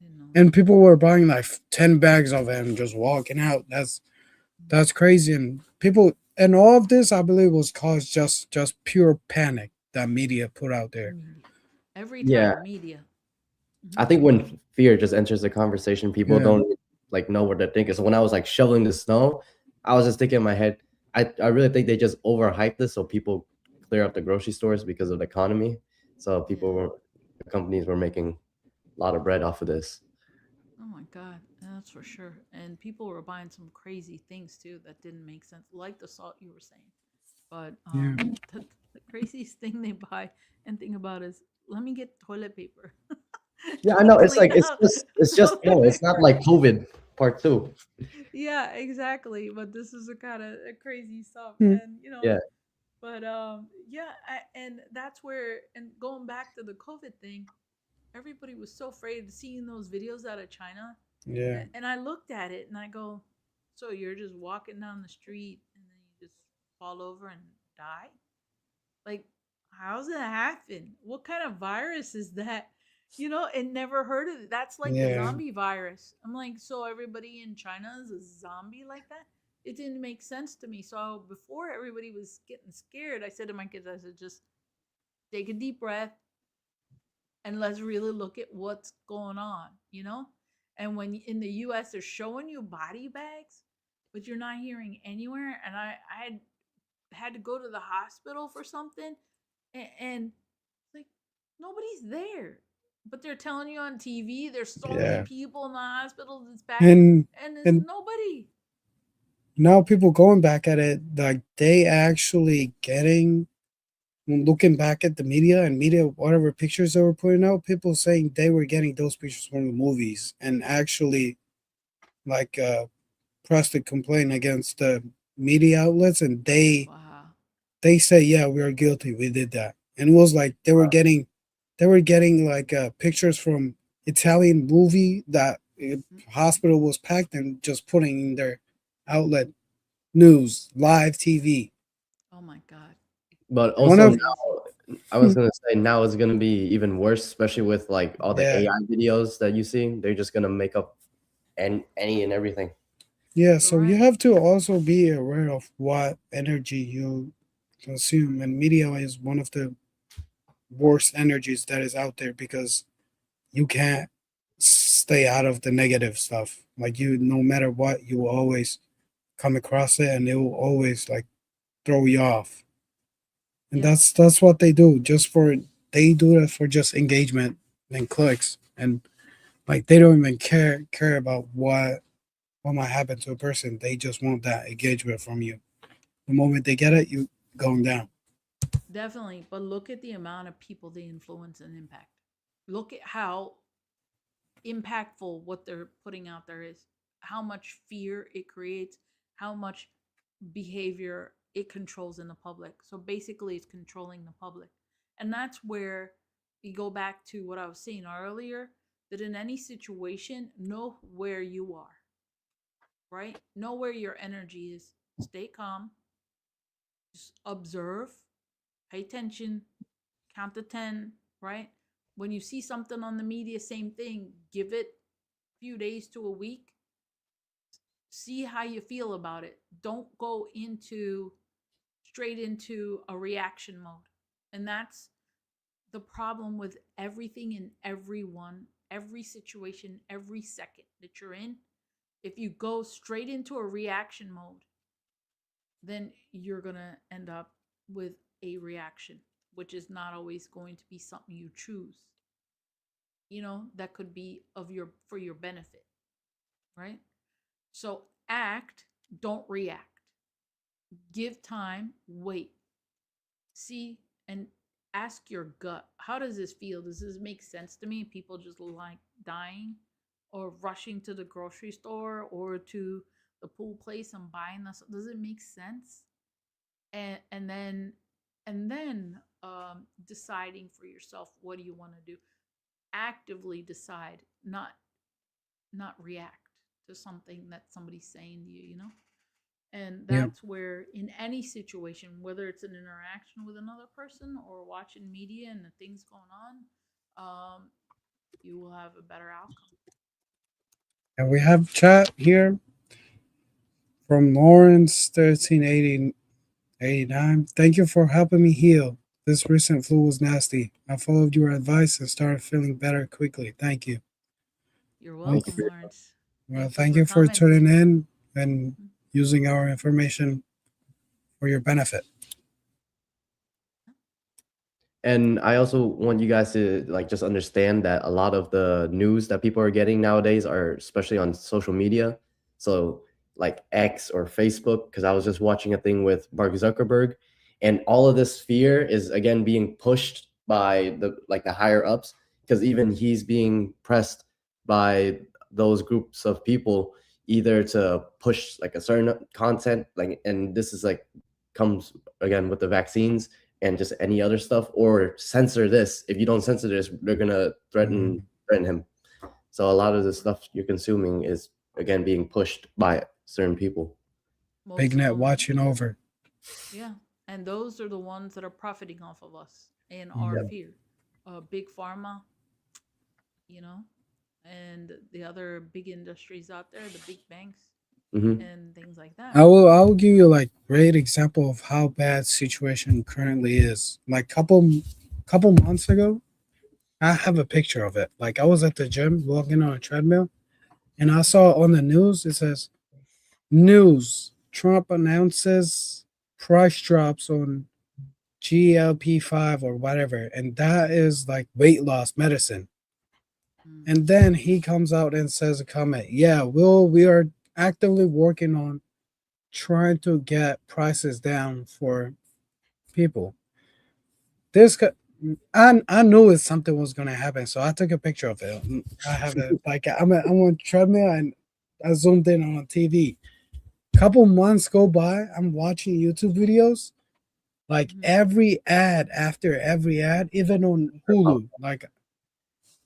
Didn't know And that. people were buying like 10 bags of it and just walking out. That's Mhm. crazy. And people, and all of this, I believe, was caused just pure panic that media put out there. Media. Every Yeah. time media. Hmm. I think when fear just enters the conversation, people Yeah, don't like know what they're thinking. So when I was like shoveling the snow, I was just thinking in my head, I really think they just overhyped this so people clear up the grocery stores because of the economy. So Yeah. the companies were making a lot of bread off of this. Oh my God, that's for sure. And people were buying some crazy things too that didn't make sense, like the salt you were saying. But yeah. the craziest thing they buy and think about is, let me get toilet paper Yeah, I to know. clean out It's just toilet no, it's not paper. like COVID part two. Yeah, exactly. But this is a kind of crazy stuff, Hmm. and Yeah. But yeah, and that's where, and going back to the COVID thing, everybody was so afraid of seeing those videos out of China. Yeah. And I looked at it and I go, so you're just walking down the street and then you just fall over and die? Like, how's that happen? What kind of virus is that? You know, and never heard of it. That's like the Yeah. zombie virus. I'm like, so everybody in China is a zombie like that? It didn't make sense to me. So before everybody was getting scared, I said to my kids, I said, just take a deep breath and let's really look at what's going on, you know? And when in the US they're showing you body bags, but you're not hearing anywhere. And I had to go to the hospital for something, and like nobody's there. But they're telling you on TV there's so many Yeah. people in the hospital that's back, And and there's and nobody. now people going back at it, like they actually getting when looking back at the media and media whatever pictures they were putting out, people saying they were getting those pictures from the movies and actually like pressed a complaint against the media outlets and Wow. they say yeah we are guilty we did that and it was like they were getting like pictures from Italian movie that hospital was packed and just putting in their outlet news live TV. Oh my God. But One That's also of crazy. I was gonna say now it's gonna be even worse, especially with like all the yeah AI videos that you see. They're just gonna make up any and everything. yeah You're so you right. have to also be aware of what energy you consume and media is one of the worst energies that is out there because you can't stay out of the negative stuff. Like you, no matter what, you will always come across it, and it will always like throw you off. And Yeah. that's what they do. Just for they do it for just engagement and clicks, and like they don't even care about what might happen to a person. They just want that engagement from you. The moment they get it, you going down. Definitely. But look at the amount of people they influence and impact. Look at how impactful what they're putting out there is, how much fear it creates, how much behavior it controls in the public. So basically, it's controlling the public. And that's where we go back to what I was saying earlier, that in any situation, know where you are, right? Know where your energy is. Stay calm, just observe, pay attention, count to 10, right? When you see something on the media, same thing, give it a few days to a week, see how you feel about it. Don't go into straight into a reaction mode. And that's the problem with everything and everyone, every situation, every second that you're in. If you go straight into a reaction mode, then you're going to end up with a reaction, which is not always going to be something you choose. You know, that could be of your for your benefit, right? So act, don't react. Give time, wait, see, and ask your gut, how does this feel? Does this make sense to me? People just like dying or rushing to the grocery store or to the pool place and buying this. Does it make sense? And then deciding for yourself, what do you want to do? Actively decide, not react to something that somebody's saying to you, you know? And Yeah. that's where, in any situation, whether it's an interaction with another person or watching media and the things going on, you will have a better outcome. And we have chat here from Lawrence 1389. Thank you for helping me heal. This recent flu was nasty. I followed your advice and started feeling better quickly. Thank you. You're Thank you welcome, for your Lawrence. Well, Thank you thank for you for coming. tuning in and using our information for your benefit. And I also want you guys to like just understand that a lot of the news that people are getting nowadays are especially on social media. So like X or Facebook, because I was just watching a thing with Mark Zuckerberg, and all of this fear is again being pushed by the higher ups, because even he's being pressed by those groups of people either to push like a certain content, like, and this is like comes again with the vaccines and just any other stuff, or censor this. If you don't censor this, they're gonna threaten him. So a lot of the stuff you're consuming is again being pushed by certain people. Big Most of net them, watching over. yeah. And those are the ones that are profiting off of us and our Mm. fear. Big pharma, you know, and the other big industries out there, the big banks Hmm. and things like that. I will give you like great example of how bad situation currently is. Like couple months ago, I have a picture of it. Like I was at the gym walking on a treadmill, and I saw on the news it says news Trump announces price drops on GLP-5 or whatever, and that is like weight loss medicine. Mm, And then he comes out and says a comment, yeah, we are actively working on trying to get prices down for people. This I knew it something was gonna happen, so I took a picture of it. I have it like I'm on treadmill and I zoomed in on TV. Couple months go by, I'm watching YouTube videos. Like mhm. every ad after every ad, even on Hulu, like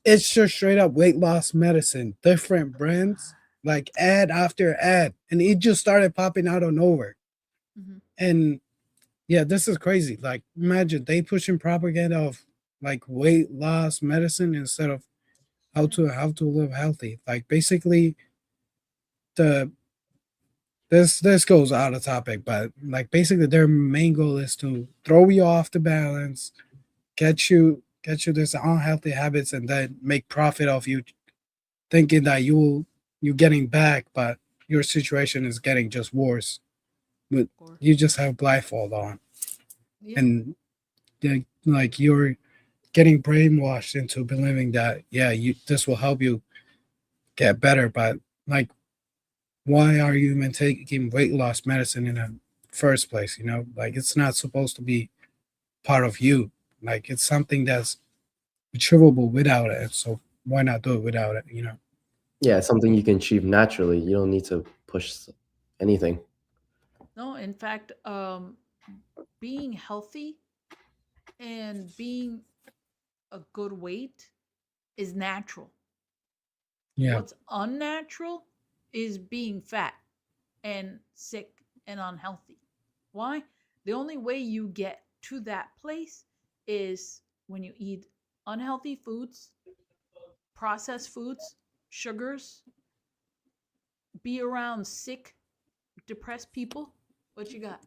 it's just straight up weight loss medicine, different brands, like ad after ad, and it just started popping out of nowhere. Mhm. And yeah, this is crazy. Like, imagine they pushing propaganda of like weight loss medicine instead of Yeah. how to live healthy. Like, basically, the this goes out of topic, but like basically their main goal is to throw you off the balance, get you this unhealthy habits, and then make profit off you, thinking that you getting back, but your situation is getting just worse. But Of course. you just have blindfold on, Yeah. and like you're getting brainwashed into believing that yeah, you this will help you get better, but like why are you even taking weight loss medicine in the first place? You know, like it's not supposed to be part of you. Like it's something that's achievable without it. So why not do it without it? You know. Yeah, it's something you can achieve naturally. You don't need to push anything. No, in fact, being healthy and being a good weight is natural. Yeah. What's unnatural is being fat and sick and unhealthy. Why? The only way you get to that place is when you eat unhealthy foods, processed foods, sugars, be around sick, depressed people. What you got?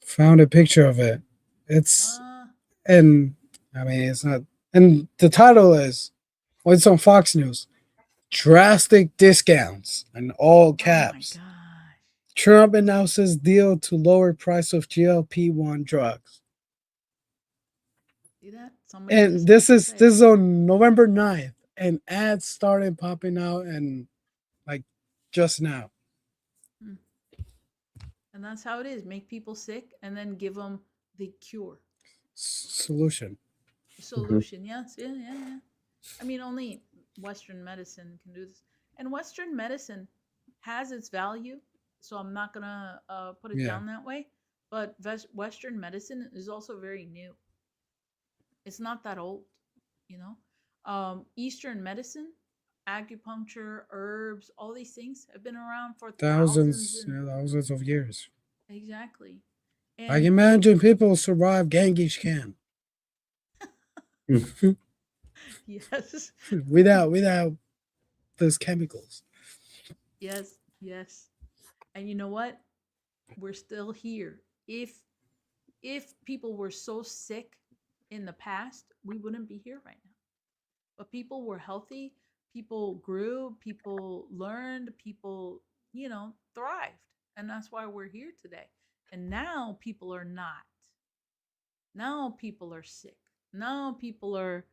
Found a picture of it. It's Uh, and I mean it's not, and the title is, well, it's on Fox News. Drastic discounts in all oh my caps. gosh. Trump announces deal to lower price of GLP-1 drugs. See that? Somebody And just like to say. this is on November 9th, and ads started popping out and like just now. Hmm. And that's how it is. Make people sick and then give them the cure, Solution. the Hmm. solution. Yes, yeah, yeah, yeah. I mean, only Western medicine can do this. And Western medicine has its value. So I'm not going to put it Yeah. down that way. But Western medicine is also very new. It's not that old, you know? Eastern medicine, acupuncture, herbs, all these things have been around for thousands Thousands, and yeah, thousands of years. exactly. Like And imagine people survive Genghis Khan yes, without those chemicals. yes, yes. And you know what? We're still here. If people were so sick in the past, we wouldn't be here right now. But people were healthy, people grew, people learned, people, thrived. And that's why we're here today. And now people are not. Now people are sick. Now people are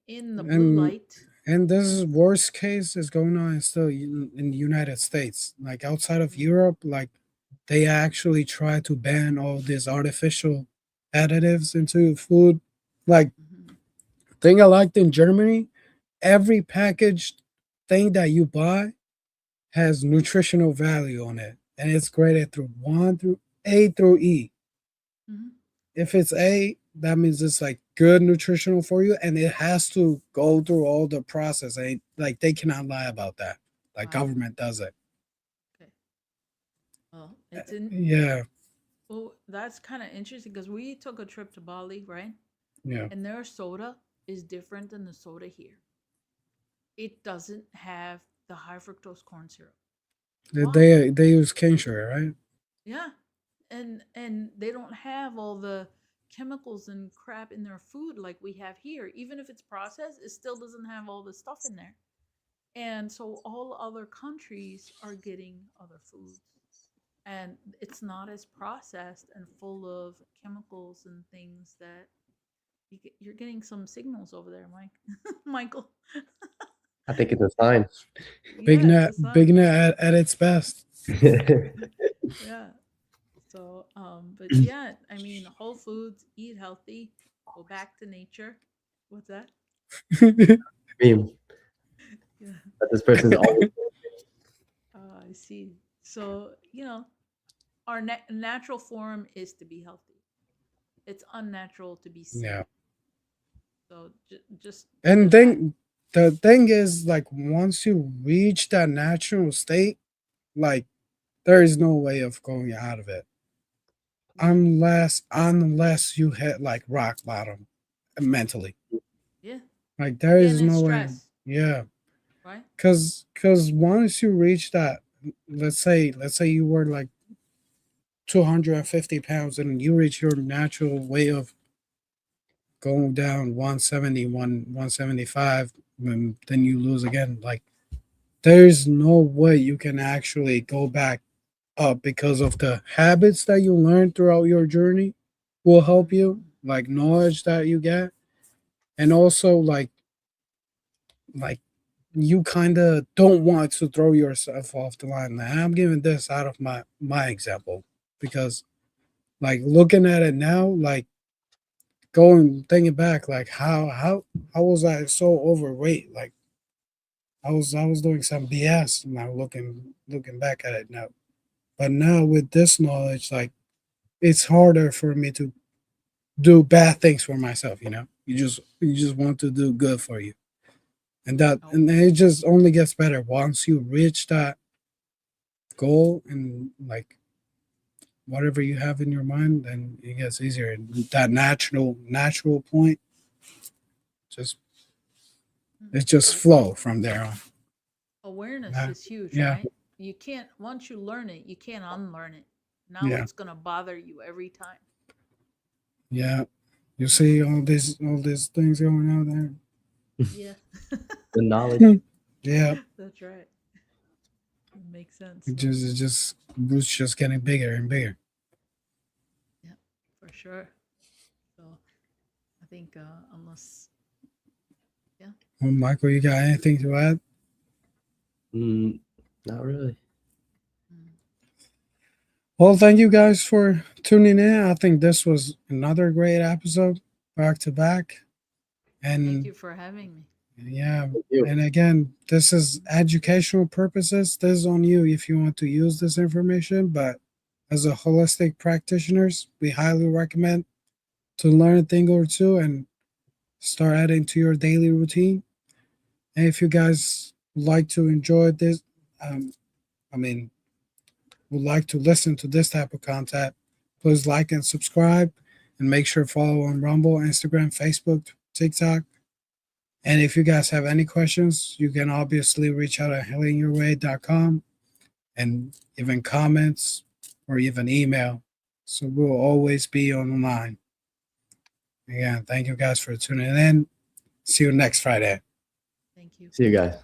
in the blue And light. this is worst case is going on still in the United States. Like outside of Mhm, Europe, like they actually try to ban all these artificial additives into food. Like mhm. thing I liked in Germany, every packaged thing that you buy has nutritional value on it, and it's graded through 1 through A through E. Mhm. If it's A, that means it's like good nutritional for you, and it has to go through all the process. And like they cannot lie about that. Like Wow. government does it. Okay. Well, it's in. Yeah, Well, that's kind of interesting because we took a trip to Bali, right? yeah. And their soda is different than the soda here. It doesn't have the high fructose corn syrup. Why? They use cane sugar, right? Yeah. And they don't have all the chemicals and crap in their food like we have here. Even if it's processed, it still doesn't have all the stuff in there. And so all other countries are getting other foods. And it's not as processed and full of chemicals and things that you're getting some signals over there, Mike. Michael. I think it's a sign. Yeah, it's a Big sign. net at its best. Yeah. So, but yeah, I mean, whole foods, eat healthy, go back to nature. What's that? Meme Yeah. that this person's always. I see. So, our natural form is to be healthy. It's unnatural to be sick. Yeah. So just And know that. then the thing is, like, once you reach that natural state, like, there is no way of going out of it Yeah. unless you hit like rock bottom mentally. Yeah. Like, there Again, is it's no way. stress, Yeah, right? because once you reach that, let's say you were like 250 pounds and you reach your natural way of going down 175, and then you lose again. Like, there's no way you can actually go back up because of the habits that you learn throughout your journey will help you, Mhm. like knowledge that you get, and also like you kind of don't want to throw yourself off the line. Like, I'm giving this out of my example because, like, looking at it now, like going thinking back, like how was I so overweight? Like, I was doing some BS now looking back at it now. But now with this knowledge, like, it's harder for me to do bad things for myself, you know. You just want to do good for you. Oh, And it just only gets better once you reach that goal, and like whatever you have in your mind, then it gets easier. And that natural point, just it just oh, flow from there on. awareness Yeah. is huge, Yeah. right? You can't once you learn it, you can't unlearn it. Now Yeah. it's gonna bother you every time. Yeah. You see all these things going out there. Yeah. The knowledge. Yeah. That's right. It makes sense. It just roots just getting bigger and bigger. Yeah, for sure. So I think unless yeah. Well, Michael, you got anything to add? Mm, not really. Mm. Well, thank you guys for tuning in. I think this was another great episode, back to back. Thank And you for having me. yeah, Thank you. and again, this is educational purposes. This is on you if you want to use this information. But as a holistic practitioners, we highly recommend to learn a thing or two and start adding to your daily routine. And if you guys like to enjoy this, um, I mean, would like to listen to this type of content, please like and subscribe, and make sure to follow on Rumble, Instagram, Facebook, TikTok. And if you guys have any questions, you can obviously reach out at healingyourway.com, and even comments or even email. So we'll always be on the line. Again, thank you guys for tuning in. See you next Friday. Thank you. See you guys.